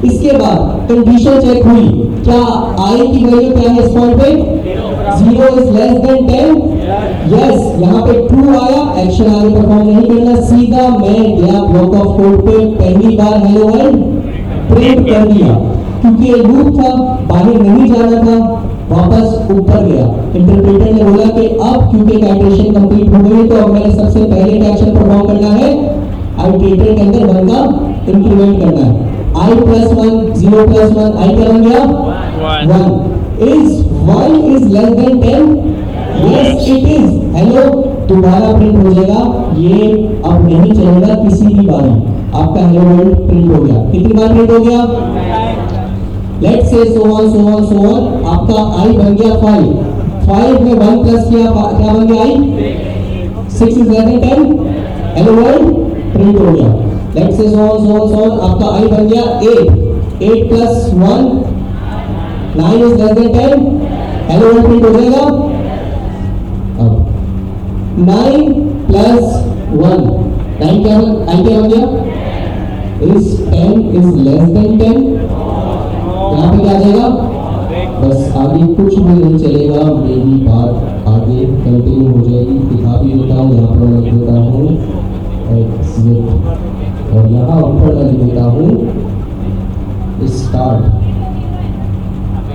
इसके बाद कंडीशन चेक हुई, क्या आई की वैल्यू क्या है इस पॉइंट पे, 0 इज लेस देन 10, यस, यहाँ पे ट्रू आया, एक्शन आगे परफॉर्म नहीं करना, सीधा मैं गया ब्लॉक ऑफ कोड पे, पहली बार हेलो वर्ल्ड प्रिंट कर दिया, क्योंकि ये लूप था, बाहर नहीं जाना था, वापस ऊपर गया। इंटरप्रेटर ने बोला कि अब क्योंकि इटरेशन कंप्लीट हो गई तो अब मैंने सबसे पहले क्या एक्शन परफॉर्म करना है, आइटरेटर के अंदर 1 का इंक्रीमेंट करना है, i + 1, 0 + 1, i क्या बन गया 1, is 1 is less than 10, yes it is, hello दोबारा प्रिंट हो जाएगा, ये अब नहीं चलेगा किसी भी बार, आपका हेलो वर्ल्ड प्रिंट हो गया, कितनी बार प्रिंट हो गया, लेट्स से so on, आपका i बन गया 5 में 1 प्लस किया, क्या बन गया i, 6 is less than 10, hello world print हो गया, लेट्स से so on, आपका i बन गया 8 plus 1 9 is less than 10, hello world print हो जाएगा, अब 9 plus 1 9 क्या बन गया, is 10 is less than 10, यहाँ पे क्या आ जाएगा, बस आगे कुछ भी नहीं चलेगा, मेरी बात आगे कंटिन्यू हो जाएगी, दिखा भी देता हूँ, यहाँ पर लिख देता हूँ एग्जिट और यहाँ ऊपर लिख देता हूँ स्टार्ट,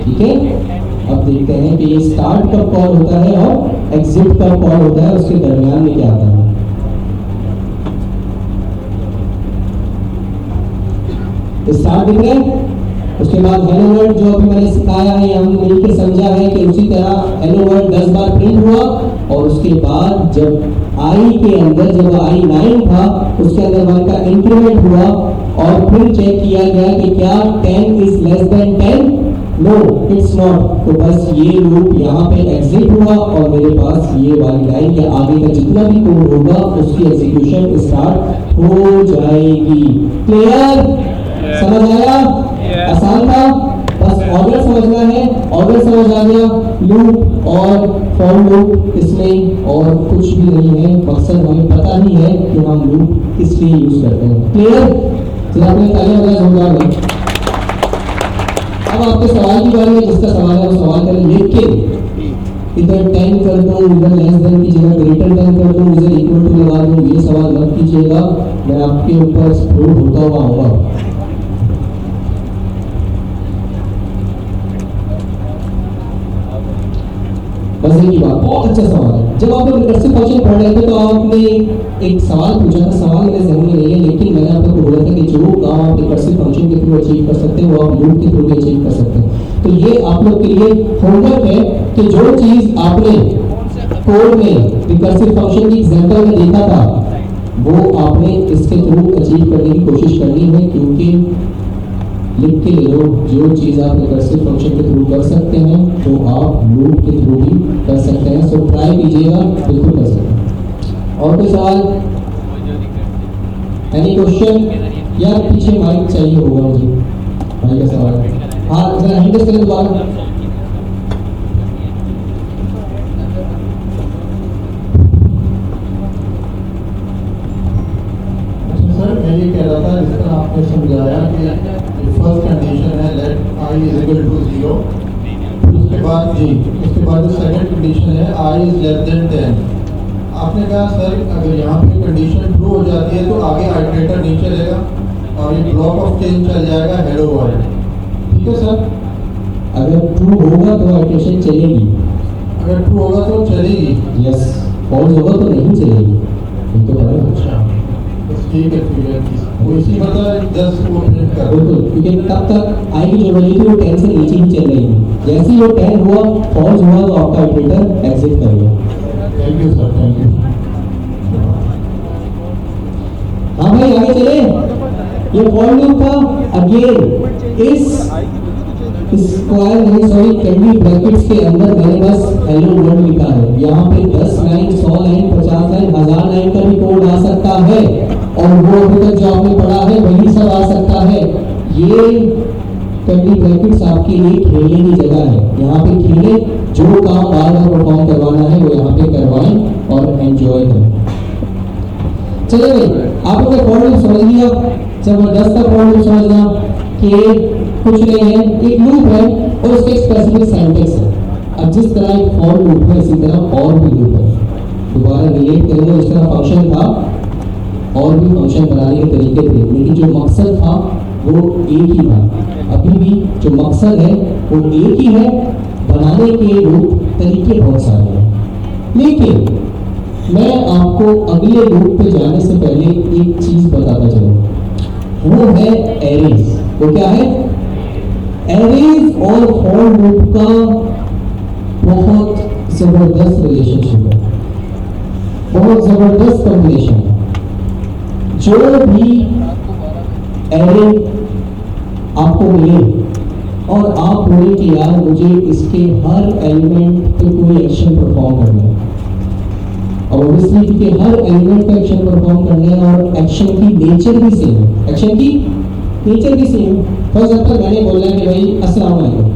ठीक है। अब देखते हैं कि ये स्टार्ट कब कॉल होता है और एग्जिट कब कॉल होता है, उसके दरमियान में क्या आता है, स्टार्ट दिख रहा है, उसके बाद हेलो वर्ल्ड जो अभी मैंने सिखाया है, हम मिलकर समझा है कि उसी तरह हेलो वर्ल्ड 10 बार प्रिंट हुआ और उसके बाद जब i के अंदर जब i 9 था उसके अंदर 1 का इंक्रीमेंट हुआ और फिर चेक किया गया कि क्या 10 is less than 10, no it's not, तो बस ये लूप यहाँ पे एग्जिट हुआ और मेरे पास ये वाली लाइन या आगे का जितना भी कोड होगा उसकी एग्जीक्यूशन स्टार्ट हो जाएगी। क्लियर, समझ आया, आसान था, बस ऑर्डर समझना है, ऑर्डर समझ आ गया, लूप और फॉर लूप इसमें और कुछ भी नहीं है, मकसद हमें पता ही है कि हम लूप किस लिए यूज करते हैं। क्लियर, चलो आपने तालियां बजाएं जोरदार में। अब आपके सवाल की बारी है, जिसका सवाल है वो सवाल करें, लिख के इधर 10 कर दूं, इधर लेस देन की जगह ग्रेटर देन कर दूं, इधर इक्वल टू लगा दूं, ये सवाल मत कीजिएगा, मैं आपके ऊपर स्प्रूव होता हुआ आऊंगा। मजे की बात, बहुत अच्छा सवाल है। जब आप लोग रिकर्सिव फंक्शन पढ़ रहे थे तो आपने एक सवाल पूछा था, सवाल मेरे ज़हन में नहीं है, लेकिन मैंने आप लोगों को बोला था कि जो काम आप रिकर्सिव फंक्शन के थ्रू अचीव कर सकते हैं वो आप लूप के थ्रू भी अचीव कर सकते हैं। तो ये आप लोग के लिए होमवर्क है कि जो चीज़ आपने कोड में रिकर्सिव फंक्शन की एग्जाम्पल में देखा था वो आपने इसके थ्रू अचीव करने की कोशिश करनी है, क्योंकि लिख के ले लो, जो चीज़ आप रिकर्सिव फंक्शन के थ्रू कर सकते हैं तो आप लूप के थ्रू भी कर सकते हैं। सो ट्राई कीजिएगा, बिल्कुल कर सकते हैं। और कोई सवाल, एनी क्वेश्चन? यार पीछे माइक चाहिए होगा मुझे, माइक का सवाल, हाँ जरा हैंड रेज़ करें दोबारा। सर मैं ये कह रहा था, जिस तरह आपने समझाया कि फर्स्ट कंडीशन है let i is equal to 0, उसके बाद जो सेकंड कंडीशन है i इज लेस देन 10, आपने कहा सर अगर यहाँ पे कंडीशन ट्रू हो जाती है तो आगे आइटरेटर नहीं चलेगा और ये ब्लॉक ऑफ चेंज चल जाएगा हेलो वर्ल्ड, ठीक है सर? अगर ट्रू होगा तो आइटरेशन चलेगी, अगर ट्रू होगा तो चलेगी, यस, फॉल्स होगा तो नहीं चलेगी, तो बराबर। अच्छा ठीक है, वो इसी मतलब 10 को प्रिंट कर बिल्कुल, क्योंकि तब तक आई की जो वैल्यू थी वो 10 से नीचे ही चल रही थी, जैसे ही वो 10 हुआ फॉल्स हुआ तो आपका ऑपरेटर एग्जिट करेगा। Thank you sir, thank you. हाँ भाई आगे चले। ये फॉर लूप का अगेन इस स्क्वायर नहीं सॉरी कर्ली ब्रैकेट्स के अंदर मैंने बस हेलो वर्ल्ड लिखा है। यहाँ पे 10 लाइन 100 लाइन 50 लाइन 1000 लाइन का भी कोड आ सकता है और वो अभी तक जो आपने पढ़ा है वही सब आ सकता है। ये कर्ली ब्रैकेट्स आपके लिए खेलने की जगह है। यहाँ पे खेलें, जो काम बार बार परफॉर्म करवाना है वो यहाँ पे करवाएं और एंजॉय करें। चलिए भाई, आप अपने फॉर लूप समझ लिया, जबरदस्त का फॉर लूप समझना कि कुछ नहीं है, एक लूप है और उसके एक स्पेसिफिक सिंटैक्स है। अब जिस तरह एक फॉर लूप है इसी तरह और भी लूप है। दोबारा रिलेट करेंगे, इस तरह फंक्शन था और भी फंक्शन बनाने के तरीके थे, लेकिन जो मकसद था वो एक ही था। अभी भी जो मकसद है वो एक ही है, बनाने के लूप तरीके बहुत सारे हैं। लेकिन मैं आपको अगले लूप पे जाने से पहले एक चीज बताता चलूं, वो है एरेज। वो क्या है? एरेज और फॉर लूप का बहुत जबरदस्त रिलेशनशिप है, बहुत जबरदस्त कॉम्बिनेशन है। जो भी एरे आपको मिले और आप बोले कि यार मुझे इसके हर एलिमेंट पे कोई एक्शन परफॉर्म करना है, और ऑब्वियसली क्योंकि हर एलिमेंट का एक्शन परफॉर्म करने और एक्शन की नेचर भी सेम है, एक्शन की नेचर भी सेम है। फॉर एग्जांपल मैंने बोला है कि भाई अस्सलाम वालेकुम,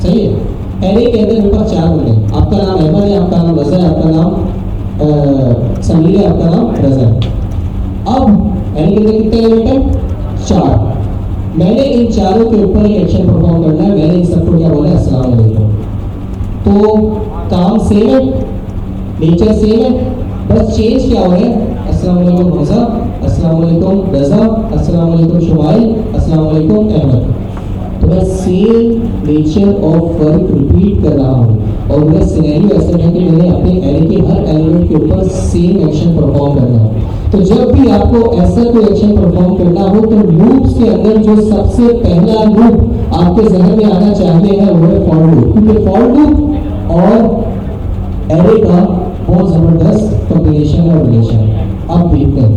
सही है। एरे के अंदर मेरे पास 4 बंदे हैं, आपका नाम अहमद है, आपका नाम रज़ा है, आपका नाम समीर है, आपका नाम रज़ा है। अब एरे के अंदर कितने एलिमेंट हैं? 4। मैंने इन चारों के ऊपर एक एक्शन परफॉर्म करना है, मैंने इन सबको क्या बोला है? अस्सलाम वालेकुम। तो काम सेम है, नेचर सेम है, बस चेंज क्या हो रहा है? अस्सलाम वालेकुम हमजा, अस्सलाम वालेकुम रज़ा, अस्सलाम वालेकुम शुमाइल, अस्सलाम वालेकुम अहमद। तो मैं same nature of work repeat कर रहा हूँ और मेरा सिनेरियो ऐसा है कि मैंने अपने एरे के हर एलिमेंट के ऊपर सेम एक्शन परफॉर्म करना है। तो जब भी आपको ऐसा कोई एक्शन परफॉर्म करना हो तो लूप्स के अंदर जो सबसे पहला लूप आपके जहन में आना चाहिए है वो है फॉर लूप, क्योंकि फॉर लूप और एरे का बहुत जबरदस्त कॉम्बिनेशन और रिलेशन है। अब देखते हैं,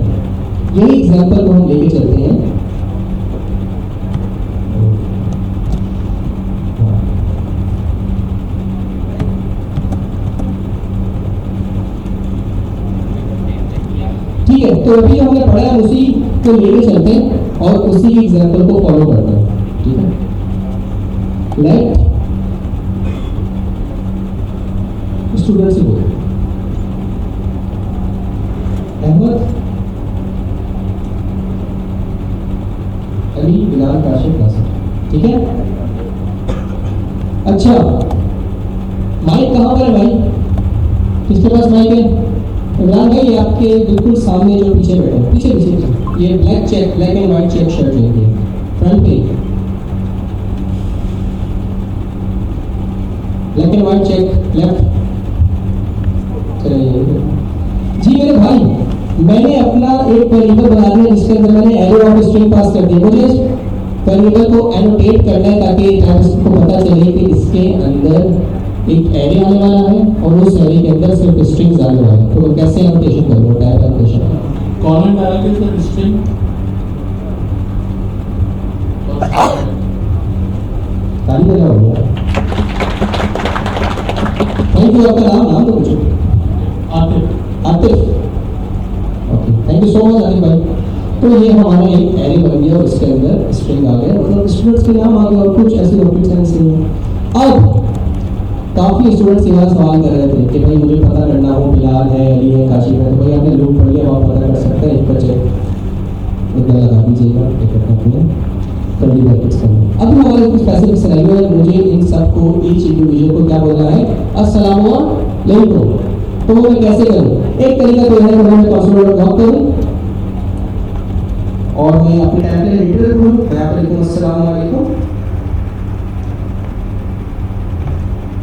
यही एग्जांपल को हम लेके चलते हैं। ठीक है, तो अभी हमने पढ़ा है उसी को लेके चलते हैं और उसी की एग्जांपल को फॉलो करते हैं। ठीक है, लेट स्टूडेंट से बोलो अहमद अली बिलाल काशिफ नासिर। ठीक है, अच्छा माइक कहाँ पर है भाई? किसके पास माइक है? इमरान भाई आपके बिल्कुल सामने जो पीछे बैठे हैं, पीछे पीछे पीछे, ये black check, black and white check shirt जो है फ्रंट पे, black and white check left. चलिए जी मेरे भाई, मैंने अपना एक वेरिएबल बना दिया जिसके अंदर मैंने एरो ऑफ स्ट्रिंग पास कर दिया। मुझे वेरिएबल को एनोटेट करना है ताकि ट्रांसलेटर को पता चले कि इसके अंदर एक एरे आने वाला है और उस एरे के अंदर सिर्फ स्ट्रिंग्स आने वाले हैं। तो मैं कैसे एनोटेशन करूंगा? टाइप एनोटेशन कॉलन डाल के फिर स्ट्रिंग खाली लगा हुआ है। थैंक यू, आपका नाम तो पूछो। Atif. Atif, okay, thank you so much Atif भाई। तो ये हमारा एक एरे बन गया और इसके अंदर स्ट्रिंग आ गया, मतलब स्टूडेंट्स के नाम आ गए और कुछ ऐसी रॉकेट साइंस नहीं है। अब काफ़ी स्टूडेंट्स यहाँ सवाल कर रहे थे कि भाई मुझे पता करना हो बिलाल है, अली है, काशिफ है। तो भाई आपने लूप पढ़ लिया, आप पता कर सकते हैं। एक बच्चे इतना लगा दीजिएगा, एक अपने कर्ली ब्रैकेट्स करना। अभी हमारे कुछ स्पेसिफिक सिनेरियो है, मुझे इन सबको ईच इंडिविजुअल को क्या बोलना है? अस्सलाम वालेकुम। तो मैं कैसे करूँ? एक तरीका तो है कि मैं पासवर्ड लॉक करूँ और मैं अपने टाइम के लिए लीडर करूँ, मैं यहाँ पर लिखूँ अस्सलाम वालेकुम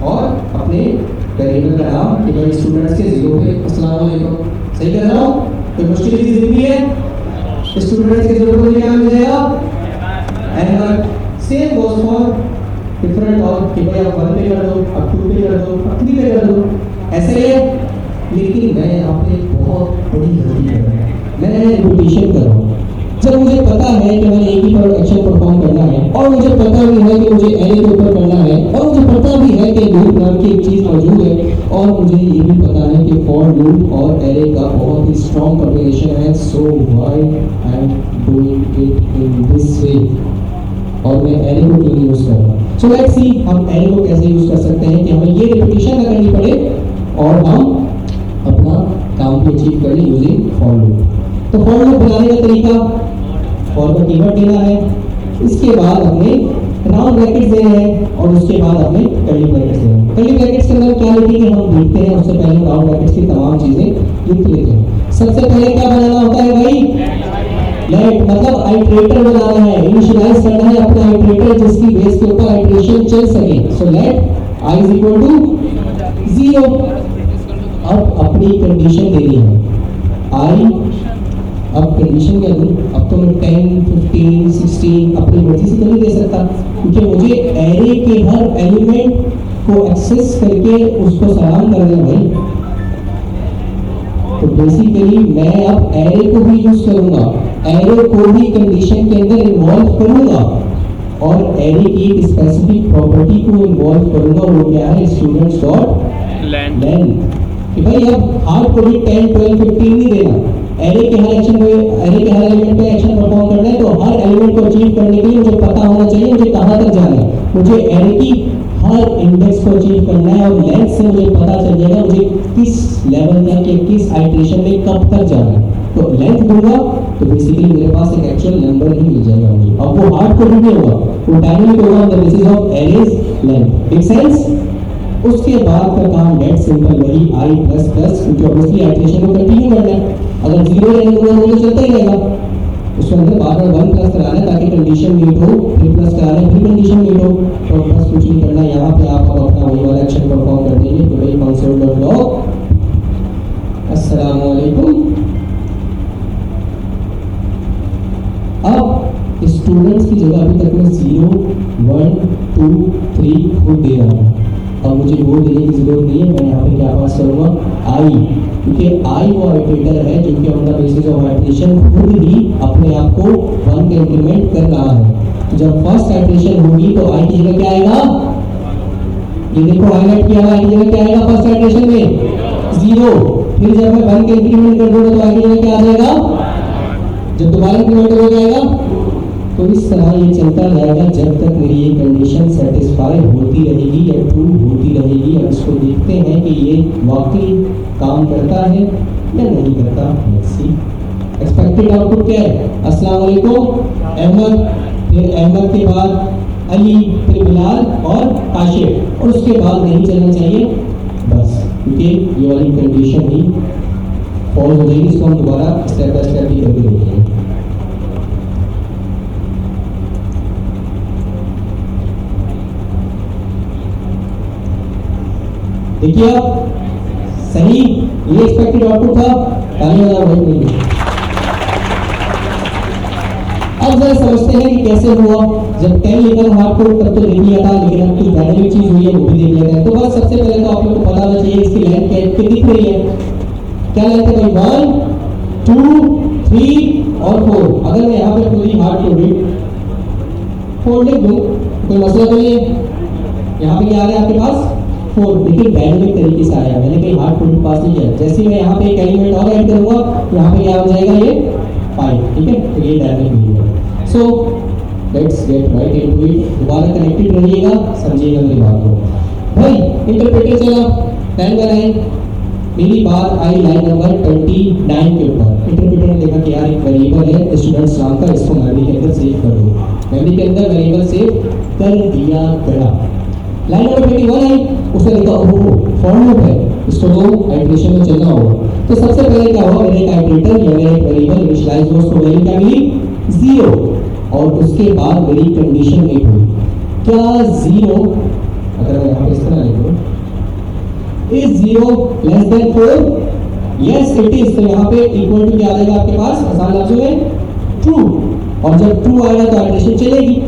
और अपने वेरिएबल का नाम कि भाई स्टूडेंट्स के 0 पे अस्सलाम वालेकुम। सही कर रहा हूँ? कोई मुश्किल चीज़ नहीं है? स्टूडेंट्स के 0 पे क्या मिल जाएगा? Ahmed. Same goes for different और कि भाई आप 1 पे कर दो, आप 2 पे कर दो, आप 3 पे कर दो, ऐसे ही है। लेकिन मैं यहाँ पे बहुत बड़ी गलती कर रहा हूँ, मैं रिपीटेशन कर रहा हूँ। जब मुझे पता है कि मैंने एक ही पर एक्शन परफॉर्म करना है, और मुझे पता भी है कि मुझे एरे के ऊपर करना है, और मुझे पता भी है कि लूप नाम की एक चीज़ मौजूद है, और मुझे ये भी पता है कि फॉर लूप और एरे का बहुत ही स्ट्रॉन्ग कॉम्बिनेशन है, so why I am doing it in this way, और मैं एरे को क्यों यूज कर रहा हूँ। सो लेट्स सी हम एरे को कैसे यूज कर सकते हैं कि हमें ये रिपीटेशन ना करनी पड़े और हम अपना काम भी अचीव कर लें यूजिंग फॉर लूप। तो फॉर लूप बनाने का तरीका, फॉर का कीवर्ड देना है, इसके बाद अपने राउंड ब्रैकेट्स देने हैं, और उसके बाद अपने कर्ली ब्रैकेट्स देने हैं। कर्ली ब्रैकेट्स के अंदर क्या लिखेंगे हम देखते हैं, उससे पहले राउंड ब्रैकेट्स की तमाम चीजें लिख लेते हैं। सबसे पहले क्या बनाना होता है भाई, लेट, मतलब आइटरेटर बनाना है, इनिशियलाइज करना है अपना आइटरेटर जिसकी बेस के ऊपर आइटरेशन चल सके। So let I is equal to 0। अब अपनी कंडीशन देनी है, आई, अब कंडीशन क्या दूं, अब तो मैं 10, 15, 16 अपनी मर्जी से तो नहीं दे सकता, क्योंकि मुझे एरे के हर एलिमेंट को एक्सेस करके उसको सलाम कर देना भाई। तो बेसिकली मैं अब एरे को भी यूज करूंगा, एरे को भी कंडीशन के अंदर इन्वॉल्व करूंगा, और एरे की एक स्पेसिफिक प्रॉपर्टी को इन्वॉल्व करूंगा, वो क्या है, स्टूडेंट्स डॉट लेंथ। कि भाई अब हार्ड को भी 10, 12, 15 नहीं देना, एरे के हर एक्शन पे, एरे के हर एलिमेंट पे एक्शन परफॉर्म करना है, तो हर एलिमेंट को अचीव करने के लिए मुझे पता होना चाहिए मुझे कहां तक जाना है, मुझे एरे की हर इंडेक्स को अचीव करना है, और लेंथ से मुझे पता चल जाएगा मुझे किस लेवल तक या किस आइटरेशन में कब तक जाना है। तो लेंथ दूंगा तो बेसिकली मेरे पास एक एक्चुअल नंबर ही मिल जाएगा मुझे। अब वो हार्ड कोड नहीं होगा, वो डायनेमिक होगा on the basis of arrays length. Make sense? उसके बाद का काम डेट सिंपल वही i प्लस प्लस, क्योंकि ऑब्वियसली आइटरेशन को कंटिन्यू करना है, अगर 0 रहेगा तो चलता ही रहेगा, उसके अंदर बार बार 1 प्लस कराना है ताकि कंडीशन मीट हो, फिर प्लस कराना है, फिर कंडीशन मीट हो, तो बस कुछ नहीं करना। यहाँ पे आप अपना वही वाला एक्शन परफॉर्म कर देंगे कि भाई कंसोल डॉट लॉग अस्सलाम वालेकुम। अब स्टूडेंट्स की जगह अभी तक मैं 0, 1, 2, 3 खुद दे रहा हूँ, अब मुझे वो देने की जरूरत नहीं है, मैं यहाँ पे क्या पास करूँगा, आई, क्योंकि आई वो आइटरेटर है जो कि on the basis of iteration खुद ही अपने आप को 1 के इंक्रीमेंट कर रहा है। तो जब फर्स्ट आइटरेशन होगी तो आई की जगह क्या आएगा, ये देखो हाईलाइट किया हुआ, आई की जगह क्या आएगा फर्स्ट आइटरेशन में 0, फिर जब मैं 1 के इंक्रीमेंट कर दूंगा तो आई की जगह क्या आ जाएगा, जब दोबारा इंक्रीमेंट हो जाएगा। तो इस तरह ये चलता रहेगा जब तक मेरी ये कंडीशन सेटिस्फाई होती रहेगी या ट्रू होती रहेगी। अब इसको देखते हैं कि ये वाकई काम करता है या नहीं करता। लेट्स सी एक्सपेक्टेड आउटपुट क्या है, अस्सलाम वालेकुम अहमद, फिर अहमद के बाद अली, फिर बिलाल और काशिफ, और उसके बाद नहीं चलना चाहिए बस, क्योंकि ये वाली कंडीशन ही फॉल्स हो जाएगी। इसको हम दोबारा स्टेप बाय स्टेप ही करके देखेंगे। देखिए आप सही, ये एक्सपेक्टेड आउटपुट था, तालियां बजाओ भाई नहीं। अब जरा समझते हैं कि कैसे हुआ। जब 10 लिखा था आपको तब तो देख लिया था, लेकिन अब कुछ डायनेमिक चीज हुई है वो भी देख लिया था। तो बस सबसे पहले तो आप लोग को पता होना चाहिए इसकी लेंथ क्या दिख रही है, क्या लेंथ है भाई, 1, 2, 3 और 4। अगर मैं यहाँ पे पूरी हार्ड कोडेड 4 लिख दूं कोई मसला तो नहीं है। यहाँ पे क्या आ रहा है आपके पास 4, लेकिन डायनेमिक तरीके से आया, मैंने कहीं हार्ड कोड पास नहीं किया। जैसे ही मैं यहाँ पे एक एलिमेंट और ऐड करूंगा यहाँ पे क्या हो जाएगा, ये 5, ठीक है, तो ये डायनेमिक नहीं है। So let's get right into it. दोबारा कनेक्टेड रहिएगा, समझिएगा मेरी बात को। भाई इंटरप्रेटर चला 10 का लाइन, मेरी बात आई लाइन नंबर 29 के ऊपर। इंटरप्रेटर ने देखा कि यार एक वेरिएबल है स्टूडेंट्स नाम का, इसको मेमोरी के अंदर सेव कर दो। मेमोरी के अंदर वेरिएबल सेव कर दिया गया। लाइन नंबर 21 आई, उसने देखा ओहो फॉर लूप है, इसको तो आइटरेशन में चलना होगा। तो सबसे पहले क्या हुआ, मैंने एक आइटरेटर या मेरा एक वेरिएबल इनिशियलाइज हुआ, उसको वैल्यू क्या मिली 0, और उसके बाद मेरी कंडीशन मीट हुई। क्या 0, अगर मैं यहाँ पे इस तरह लिखूं, is 0 less than 4, yes it is. तो यहाँ पे इक्वल टू क्या आएगा आपके पास, आसान लफ्जों में ट्रू, और जब ट्रू आएगा तो आइटरेशन चलेगी।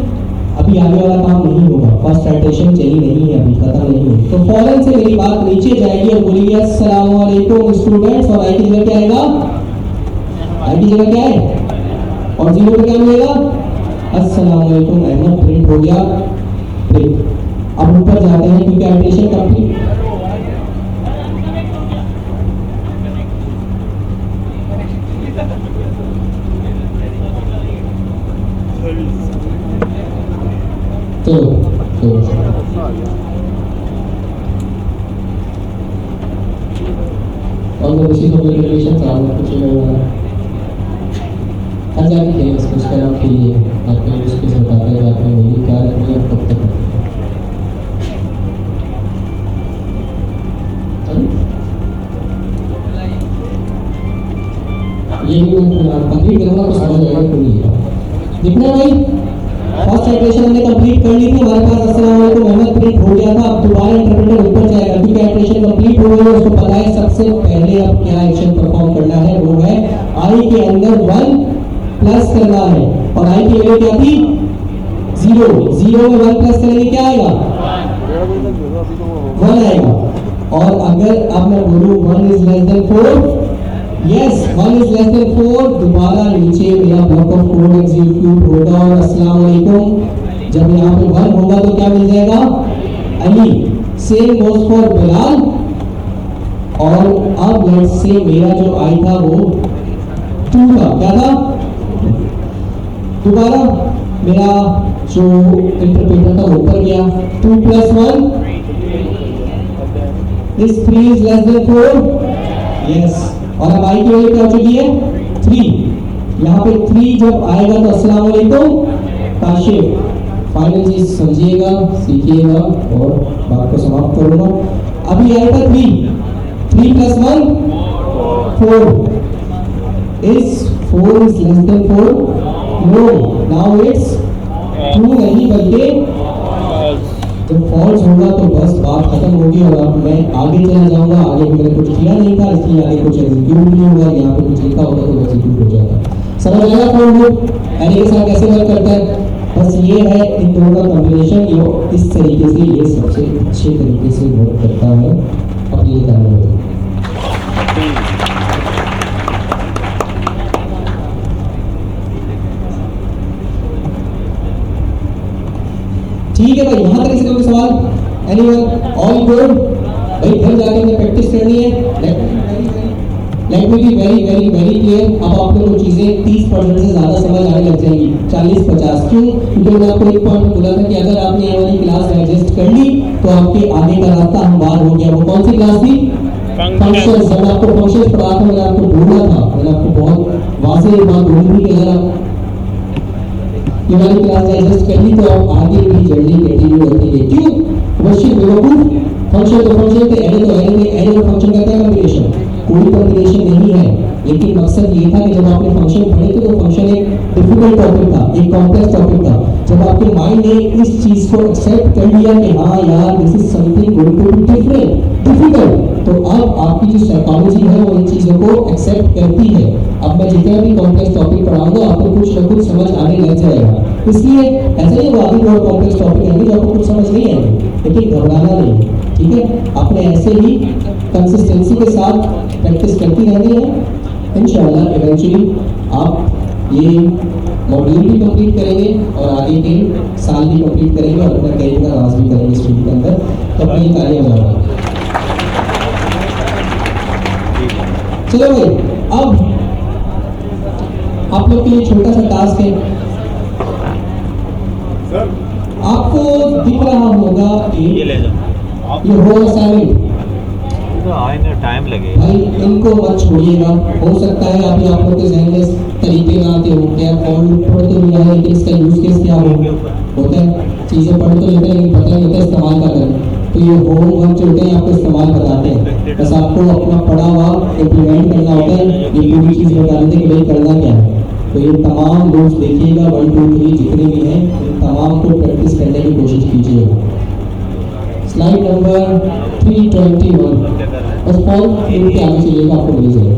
अभी आगे वाला काम नहीं होगा, फर्स्ट साइटेशन चली नहीं है, अभी खत्म नहीं हुई। तो फौरन से मेरी बात नीचे जाएगी और बोलेगी अस्सलाम वालेकुम स्टूडेंट्स, और आई की जगह क्या आएगा, आई की जगह क्या है, और जीरो पे क्या मिलेगा, अस्सलाम वालेकुम अहमद, प्रिंट हो गया प्रिंट। अब ऊपर जाते हैं क्योंकि एडिशन कंप्लीट। चलो और वो इसी को रिलेशन सामने कुछ नहीं होगा। हर जाके खेल कुछ करना खेलिए, आपके उसके बताते हैं आपने वही क्या रखनी है कब तक। ये भी मैं कंप्लीट करूँगा तो समझ आएगा क्यों नहीं है। दिखना भाई, फर्स्ट साइटेशन हमने कंप्लीट कर ली थी, हमारे पास अस्सलाम वालेकुम अहमद प्रिंट हो गया था। अब दोबारा इंटरप्रेटर ऊपर जाएगा क्योंकि साइटेशन कंप्लीट हो गई है, उसको पता है सबसे पहले अब क्या एक्शन परफॉर्म करना है, वो है आई के अंदर 1 प्लस करना है। और आई की वैल्यू क्या थी, 0, 0 में 1 प्लस करेंगे क्या आएगा, 1 आएगा। और अगर अब मैं बोलूं 1 is less than 4, yes 1 is less than 4, दोबारा नीचे मेरा ब्लॉक ऑफ कोड एग्जीक्यूट होगा और अस्सलाम वालेकुम जब यहाँ पे 1 होगा तो क्या मिल जाएगा, Ali. Same goes for Bilal. और अब लेट्स से मेरा जो आई था वो 2 था, क्या था, दोबारा मेरा जो इंटरप्रेटर था ऊपर गया, 2 + 1 is 3 is less than 4, yes. और अब आई की वैल्यू क्या हो चुकी है, 3। यहाँ पे 3 जब आएगा तो अस्सलाम वालेकुम काशिफ। फाइनल चीज समझिएगा, सीखिएगा और बात को समाप्त करूंगा। अभी आया था 3 + 1 4 is 4 is less than 4, no now it's 2 नहीं बल्कि जब फॉल्स होगा तो बस बात खत्म होगी और अब मैं आगे चला जाऊंगा। आगे मैंने कुछ किया नहीं था इसलिए आगे कुछ एग्जीक्यूट नहीं हुआ, यहाँ पे कुछ लिखा होता तो एग्जीक्यूट हो जाता। समझ आएगा कौन ग्रुप एनी के साथ कैसे वर्क करता है, बस ये है इन दोनों का कॉम्बिनेशन, ये इस तरीके से ये सबसे अच्छे तरीके से वर्क करता है। अब ये करना है ठीक है भाई, यहां तक किसी का कोई सवाल, एनीवन, ऑल गुड भाई। घर जाके हमें प्रैक्टिस करनी है। Let me be very very very clear. अब आप लोगों को चीजें 30% से ज्यादा समझ आने लग जाएंगी, 40-50। क्यों, क्योंकि मैंने आपको एक पॉइंट बोला था कि अगर आपने ये वाली क्लास डाइजेस्ट कर ली तो आपके आगे का रास्ता हमवार हो गया। वो कौन सी क्लास थी, फंक्शन। जब मैं आपको फंक्शन पढ़ा था मैंने आपको बोला था, मैंने आपको बहुत वाज़ेह बात बोली थी कि अगर आप ये वाली क्लास डाइजेस्ट कर ली तो आप आगे भी जल्दी कंटिन्यू रखेंगे। क्यों, वर्षित बेवकूफ, फंक्शन तो फंक्शन थे, एरे तो एरे थे, एरे और फंक्शन का क्या कॉम्बिनेशन, कोई कॉम्बिनेशन नहीं है। लेकिन मकसद ये था कि जब आपने फंक्शन पढ़े थे तो फंक्शन एक डिफिकल्ट टॉपिक था, एक कॉम्प्लेक्स टॉपिक था। जब आपके माइंड ने इस चीज को एक्सेप्ट कर लिया कि हाँ यार this is something going to be different difficult, तो अब आपकी जो साइकोलॉजी है वो इन चीजों को एक्सेप्ट करती है। अब मैं जितना भी कॉम्प्लेक्स टॉपिक पढ़ाऊंगा आपको कुछ ना कुछ समझ आने लग जाएगा। इसलिए ऐसा नहीं वो आगे बहुत कॉम्प्लेक्स टॉपिक आएंगे जो आपको कुछ समझ नहीं आएंगे, लेकिन घबराना नहीं, ठीक है। आपने ऐसे ही कंसिस्टेंसी के साथ प्रैक्टिस करती रहनी है। इंशाल्लाह इवेंचुअली आप ये मॉड्यूल भी कंप्लीट करेंगे और आगे के साल भी कंप्लीट करेंगे और अपना करियर का आगाज भी करेंगे इस फील्ड के अंदर, तब ये कार्य हो जाएगा। चलो भाई, अब आप लोग के लिए छोटा सा टास्क है। आपको दिख रहा होगा कि ये ले जाओ, ये होल असाइनमेंट तो आएंगे टाइम लगेगा भाई, इनको मत छोड़िएगा। हो सकता है अभी आप लोग के जहन में तरीके ना आते हो, क्या कौन पढ़ तो लिया है लेकिन इसका यूज केस क्या होता है, चीजें पढ़ तो लेते हैं लेकिन पता नहीं होता इस्तेमाल का करें। तो ये होमवर्क जो होते हैं आपको इस्तेमाल बताते हैं, बस आपको अपना पढ़ा हुआ इम्प्लीमेंट करना होता है। ये पूरी चीज बता देते हैं कि भाई करना क्या है। तो ये तमाम नोट्स देखिएगा, 1, 2, 3 जितने भी हैं इन तमाम को प्रैक्टिस करने की कोशिश कीजिएगा। स्लाइड नंबर 321 बस फॉर्म के आगे चलिएगा, आपको मिल जाएगा।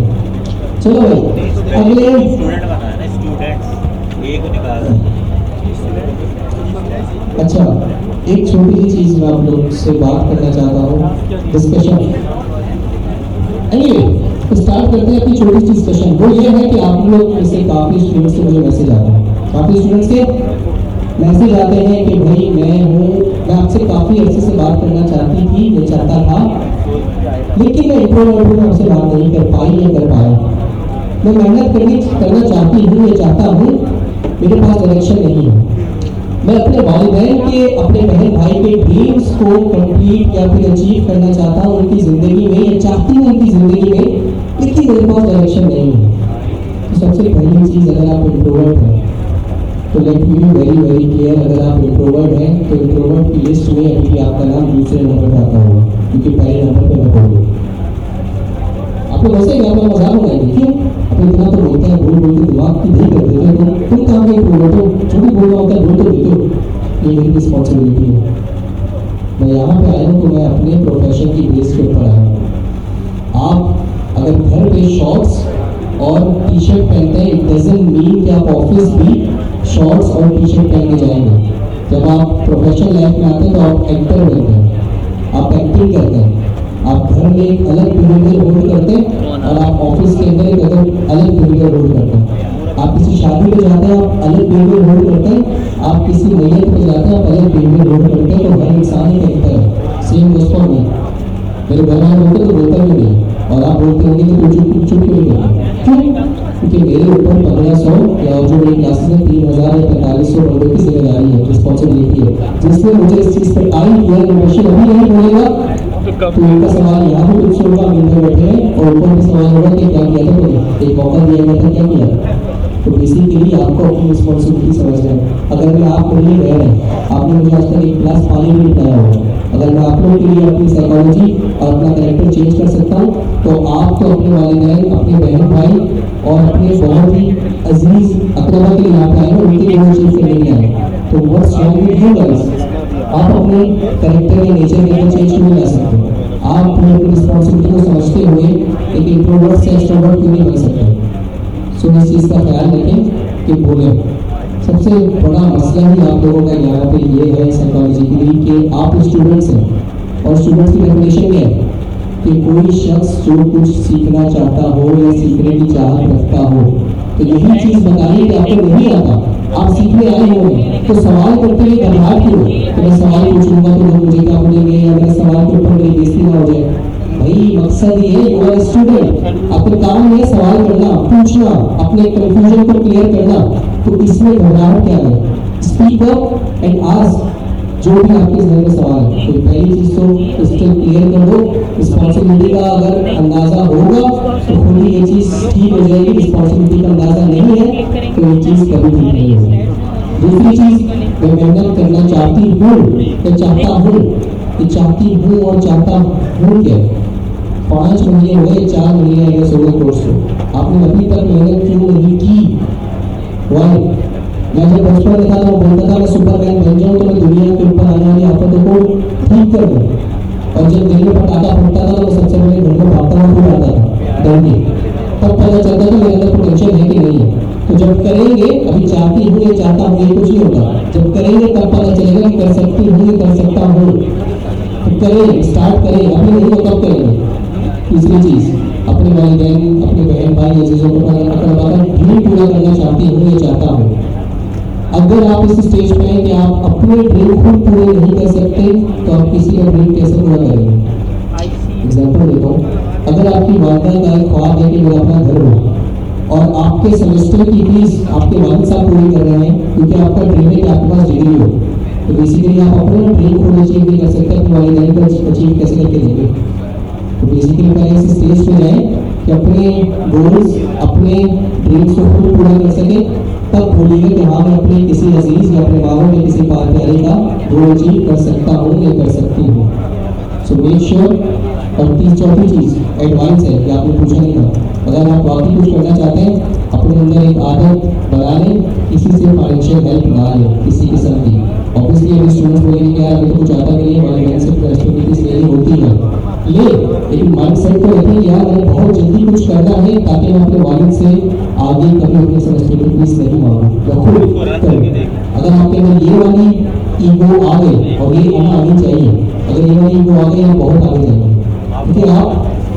चलो भाई अगले स्टूडेंट बनाना है, स्टूडेंट्स एक निकाल अच्छा, एक छोटी सी चीज मैं आप लोग से बात करना चाहता हूँ, डिस्कशन। एनीवे स्टार्ट करते हैं अपनी छोटी सी डिस्कशन। वो ये है कि आप लोग में से काफी स्टूडेंट्स के मुझे मैसेज आता है, काफी स्टूडेंट्स के मैसेज आते हैं कि भाई मैं आपसे काफी अच्छे से बात करना चाहती थी, मैं चाहता था, लेकिन मैं इंट्रोवर्ट हूँ, आपसे बात नहीं कर पाई या कर पाया। मैं मेहनत करना चाहती हूँ या चाहता हूँ, मेरे पास डायरेक्शन नहीं है। मैं अपने वालिदैन के, अपने बहन भाई के ड्रीम्स को कंप्लीट या फिर अचीव करना चाहता हूँ उनकी ज़िंदगी में, या चाहती हूँ उनकी ज़िंदगी में, लेकिन मेरे पास डायरेक्शन नहीं है। तो सबसे पहली चीज़, अगर आप इंट्रोवर्ट हैं तो let me be very very clear, अगर आप इंट्रोवर्ट हैं तो इंट्रोवर्ट की लिस्ट में अभी आपका नाम दूसरे नंबर पर आता होगा, क्योंकि पहले नंबर पर मैं बोलूँ। आपको वैसे ही आपका मजाक उड़ाएंगे, क्यों? अब इतना तो बोलते हैं, बोल बोल के दिमाग की नहीं कर देते हो, तुम कहाँ के इंट्रोवर्ट हो, जो भी बोल रहा होता है बोल तो देते हो। ये मेरी रिस्पॉन्सिबिलिटी है। मैं यहाँ पे आया हूँ तो मैं अपने प्रोफेशन की बेस के ऊपर आया हूँ। आप अगर घर पे शॉर्ट्स और टी शर्ट पहनते हैं, इट डजंट मीन कि आप ऑफिस भी शॉर्ट्स और टी शर्ट पहन के जाएंगे। जब आप प्रोफेशनल लाइफ में आते हैं तो आप एक्टर बनते हैं, आप एक्टिंग करते हैं, आप घर में एक अलग बिहेवियर होल्ड करते हैं और आप ऑफिस के अंदर एक अलग बिहेवियर होल्ड करते हैं। आप किसी शादी में जाते हैं, आप अलग बिहेवियर होल्ड करते हैं, आप किसी मैयत में जाते हैं, आप अलग बिहेवियर होल्ड करते हैं। तो हर इंसान एक एक्टर है। सेम दोस्तों में मेरे घर में होते तो बोलता भी नहीं, और आप बोलते होंगे कि कुछ क्यों नहीं करते, क्यों? क्योंकि मेरे ऊपर 1500 या जो मेरी क्लासेस में 3000 या 4500 बंदों की जिम्मेदारी है, रिस्पॉन्सिबिलिटी है, जिसने मुझे इस चीज़ पर आई किया। क्वेश्चन अभी नहीं बोलेगा तो इनका सवाल यहाँ पे कुछ होगा, मिलकर बैठे हैं, और ऊपर भी सवाल होगा कि क्या किया था तुमने, एक मौका दिया गया था, क्या किया। तो बेसिकली आपको अपनी रिस्पॉन्सिबिलिटी समझना है। अगर मैं आप के लिए रह रहे हैं, आपने मुझे आज तक एक गिलास पानी भी पिलाया होगा, अगर मैं आप लोगों के लिए अपनी साइकोलॉजी और अपना कैरेक्टर चेंज कर सकता हूँ, तो आप तो अपने वालिदैन, अपने बहन भाई और अपने बहुत ही अजीज अकरबा के लिए यहाँ पे आए हैं, उनके लिए वो चीज़ करने नहीं आए। तो what's wrong with you guys? आप अपने कैरेक्टर या नेचर के अंदर चेंज क्यों नहीं ला सकते? आप अपनी रिस्पॉन्सिबिलिटी को समझते हुए एक इंट्रोवर्ट से एक्सट्रोवर्ट क्यों नहीं बन सकते? सो इस चीज़ का ख्याल रखें कि बोले। सबसे बड़ा मसला ही आप लोगों का यहाँ पे ये है साइकोलॉजिकली कि आप स्टूडेंट्स हैं, और स्टूडेंट्स की डेफिनेशन क्या है कि कोई शख्स जो कुछ सीखना चाहता हो या सीखने की चाहत रखता हो, तो यही चीज़ बताइए कि आपको नहीं आता, आप सीखने आए हो, तो सवाल करते हुए घबराहट क्यों? तो मैं सवाल पूछूंगा तो लोग मुझे क्या बोलेंगे, या मेरे सवाल के ऊपर मेरी बेइज्जती ना हो जाए। भाई मकसद ये है, यू आर स्टूडेंट, आपका काम है सवाल करना, पूछना, अपने कंफ्यूजन को क्लियर करना। तो इसमें घबराहट क्या है? स्पीक अप एंड आस्क जो भी आपके जहन में सवाल है। तो पहली चीज तो क्रिस्टल क्लियर कर दो। रिस्पॉन्सिबिलिटी का अगर अंदाजा होगा तो खुद ही ये चीज ठीक हो जाएगी। रिस्पॉन्सिबिलिटी का अंदाजा नहीं है तो ये चीज कभी ठीक नहीं होगी। दूसरी चीज, मैं मेहनत करना चाहती हूँ, मैं चाहता हूँ, ये चाहती हूँ और चाहता हूँ क्या? 5 महीने हुए, 4 महीने आगे 16 कोर्स को आपने अभी तक मेहनत क्यों नहीं की? वाई? मैं जब बचपन में था तो बोलता था मैं सुपरमैन बन जाऊं तो मैं दुनिया के ऊपर आने वाली आफतों को ठीक कर दूं, और जब दिल में पटाखा फटता था तो मैं सबसे पहले घर में भागता हुआ फिर आता था डर के। तब पता चलता था मेरे अंदर पोटेंशियल है कि नहीं है। तो जब करेंगे, अभी चाहती हूँ ये चाहता हूँ ये कुछ नहीं होता, जब करेंगे तब पता चलेगा कि कर सकती हूँ ये कर सकता हूँ। तो करें, स्टार्ट करें, अभी नहीं तो कब करेंगे? तीसरी चीज, अपने वालिदैन, अपने बहन भाई अजीजों को ड्रीम पूरा करना चाहती हूँ ये चाहता हूँ। अगर आप इस स्टेज पे हैं कि आप अपने ड्रीम खुद पूरे नहीं कर सकते तो आप किसी का ड्रीम कैसे पूरा करेंगे? एग्जाम्पल देता हूँ, अगर आपकी वालिदा का एक ख्वाब है कि मेरा अपना घर हो, और आपके सेमेस्टर की फीस आपके वालिद साहब पूरी कर रहे हैं क्योंकि आपका ड्रीम है कि आपके पास डिग्री हो, तो बेसिकली आप अपना ड्रीम खुद अचीव नहीं कर सकते, अपने वालिदैन को अचीव कैसे करके देंगे? तो बेसिकली पहले इस स्टेज पे जाए कि अपने गोल्स, अपने ड्रीम्स को खुद पूरा कर सके, तब बोलिएगा कि हाँ मैं अपने किसी अजीज या अपने बाबू या किसी पार प्यारे का गोल अचीव कर सकता हूँ या कर सकती हूँ। So make sure. और चौथी चीज़ एडवाइस है कि आपने पूछा नहीं था, अगर आप वाकई कुछ करना चाहते हैं अपने अंदर एक आदत बना लें, किसी से फाइनेंशियल हेल्प ना लें किसी किस्म की। ऑब्वियसली अभी स्टूडेंट्स बोलेंगे कि यार अभी तो कुछ आता नहीं है, वालिदैन से रेस्पॉन्सिबिलिटीज लेनी होती है, लेकिन माइंड सेट को रखें यार मैंने बहुत जल्दी कुछ करना है ताकि मैं अपने वालिद से आगे कभी अपनी रेस्पॉन्सिबिलिटीज नहीं मांगूं, मैं खुद करूं। अगर आपके अंदर ये वाली ईगो आ गई, और ये आनी चाहिए, अगर ये वाली ईगो आ गई हम बहुत आगे जाएंगे। देखिए आप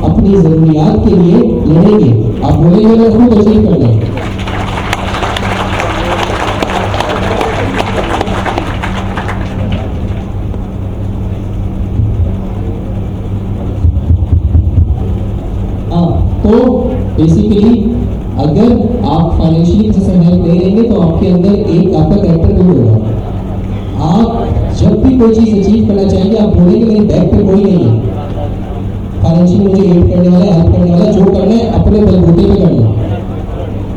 अपनी ज़रूरियात के लिए लड़ेंगे, आप बोलेंगे मैं खुद अचीव कर लें। तो बेसिकली अगर आप फाइनेंशियली किसी से हेल्प नहीं लेंगे तो आपके अंदर एक आपका कैरेक्टर बिल्ड होगा। आप जब भी कोई चीज़ अचीव करना चाहेंगे आप बोलेंगे मेरे बैक पे कोई नहीं है फाइनेंशियली मुझे हेल्प करने वाला, हेल्प करने वाला, जो करना है अपने बलबूते पे करना।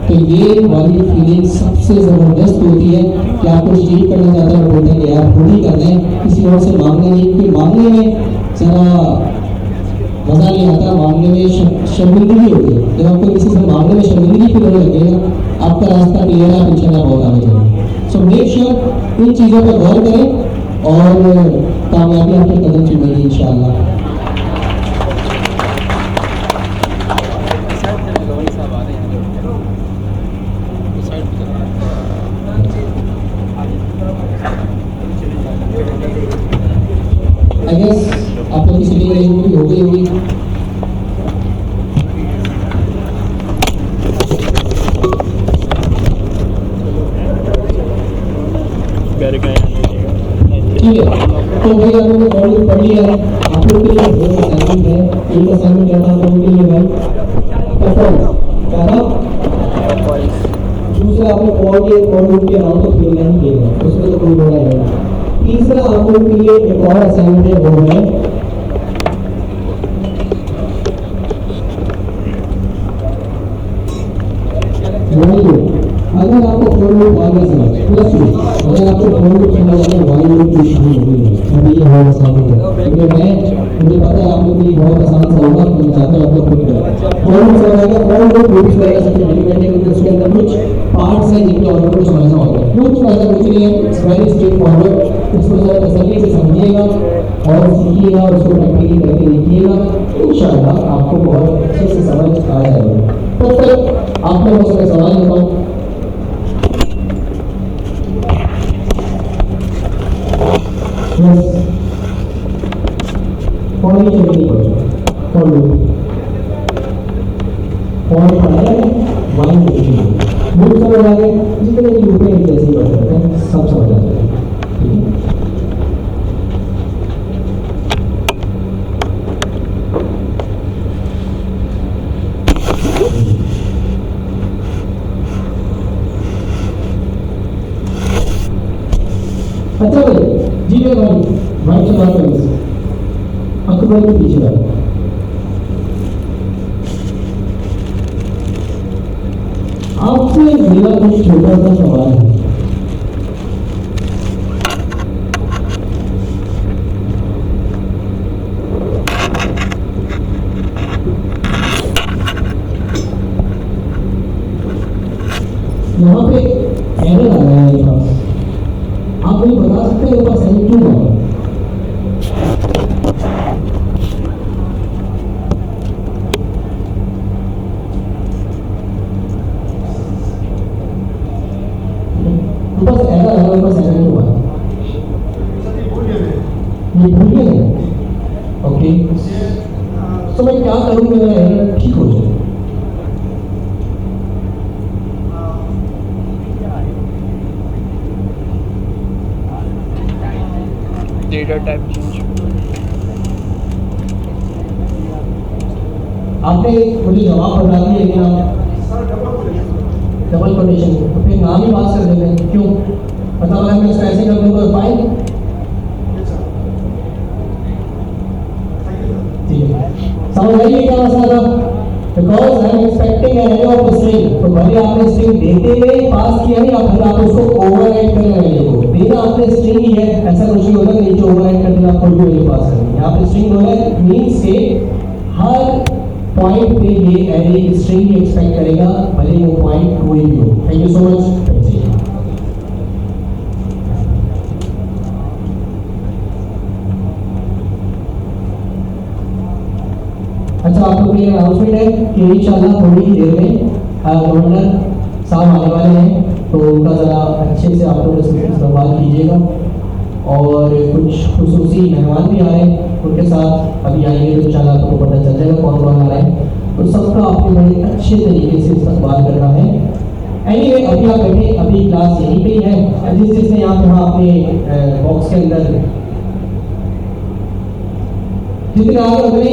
तो ये वाली फीलिंग सबसे ज़बरदस्त होती है कि आप कुछ अचीव करना चाहते हैं, बोलते हैं कि यार खुद ही करना है, किसी और से मांगने नहीं, क्योंकि मांगने में ज़रा मज़ा नहीं आता, मांगने में शर्मिंदगी होती है। जब आपको किसी से मांगने में शर्मिंदगी फील होने लगेगा आपका रास्ता क्लियर है, आप इंशाल्लाह बहुत आगे जाएंगे। सो मेक श्योर इन चीज़ों पर गौर करें और कामयाबी आपके कदम चुमेगी इंशाल्लाह। आई गेस आप लोग की सीटिंग अरेंजमेंट हो गई होगी। ठीक है, तो भाई आप लोगों ने मॉड्यूल पढ़ लिया है, आप लोग के लिए दो असाइनमेंट है। एक असाइनमेंट क्या था आप लोगों के लिए भाई? परफॉर्मेंस क्या था? दूसरा आप लोग मॉड्यूल के नाम तो खेलना ही खेलना, उसमें तो कोई बोला नहीं। तीसरा आप लोगों के लिए एक और असाइनमेंट है, वो है अगर आपको फोर लूप आ गया प्लस अगर आपको फोर लूप समझ आ गया वाई लूप की शुरू हो गई है, अभी ये बहुत आसान है। क्योंकि मुझे पता है आप लोग के लिए बहुत आसान सा होगा, तो मैं चाहता हूँ आप लोग खुद करें। फोर लूप समझ आएगा, फोर लूप लूप्स वगैरह सबसे डिपेंडेंट है, उसके अंदर कुछ पार्ट्स हैं जिनके ऑर्डर को समझना होगा। लूप्स का ऐसा कुछ नहीं है, इट्स वेरी स्ट्रेट फॉरवर्ड, उसको ज़रा तसल्ली से समझिएगा और सीखिएगा और उसको प्रैक्टिकली करके देखिएगा, इंशाल्लाह आपको बहुत अच्छे से समझ आ जाएगा। तो फिर आप लोगों से सवाल बताओ। कौन ही चलेगी कौन लोग कौन पढ़ा है वाइन लूप समझ आ गए, जितने भी लूप हैं जैसे ही पढ़ सकते हैं सब समझ आ जाएगा। ठीक है, अच्छा भाई जी भाई भाई से बात करेंगे अकबर के पीछे वाले आपसे मेरा कुछ छोटा सा सवाल है। यहाँ पे एरर आ रहा है मेरे पास, आप मुझे बता सकते हैं मेरे पास एरर क्यों आ रहा है? बस ऐसा लगा मेरे पास एरर क्यों आ रहा है? ये भूल गए हैं? ओके, तो मैं क्या करूँ मेरा एरर ठीक हो जाए? Data type change. आपने मुझे जवाब बता दिया लेकिन आप डबल कोटेशन तो फिर नाम ही बात कर देते हैं क्यों? मतलब अगर मैं इसको ऐसे कर दूँ तो फाइन, ठीक है, समझ आइए क्या मसला था? Because I am expecting an error of string, तो भले आपने स्ट्रिंग देते हुए पास किया नहीं, आप आप उसको ओवरराइड करने वाले को देना आपने स्ट्रिंग ही है, ऐसा कुछ नहीं होता कि नीचे ओवरराइड कर दिया आप कोई भी वैल्यू पास करेंगे। यहाँ पे स्ट्रिंग बोला है मींस के हर पॉइंट पे ये एरे स्ट्रिंग ही एक्सपेक्ट करेगा, भले वो पॉइंट कोई भी हो। Thank you so much. अच्छा, आप लोग के लिए अनाउंसमेंट है कि इंशाल्लाह थोड़ी ही देर में गवर्नर साहब आने वाले हैं, तो उनका ज़रा अच्छे से आप लोग इस्तेमाल कीजिएगा और कुछ खुसूसी मेहमान भी आए, उनके साथ अभी आएंगे तो इंशाल्लाह आपको पता चल जाएगा कौन कौन आ रहा है। तो सबका आपको बड़े अच्छे तरीके से इस्तेमाल करना है। एनीवे अभी आप बैठे, अभी क्लास यहीं पे ही है। जिस जिसने यहाँ पे अपने बॉक्स के अंदर जितने आगे उतने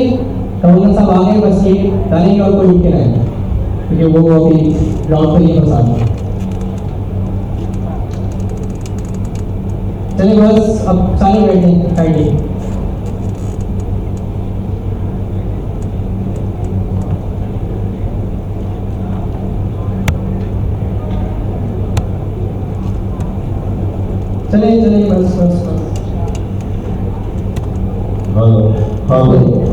गवर्नर साहब आ गए, बस ये डालेंगे और कोई लिख के रहेंगे, क्योंकि वो अभी ग्राउंड पर ये बस आ गए। चलिए बस अब सारे बैठे काइंडली। चलिए चलिए बस बस बस। हेलो हाँ भाई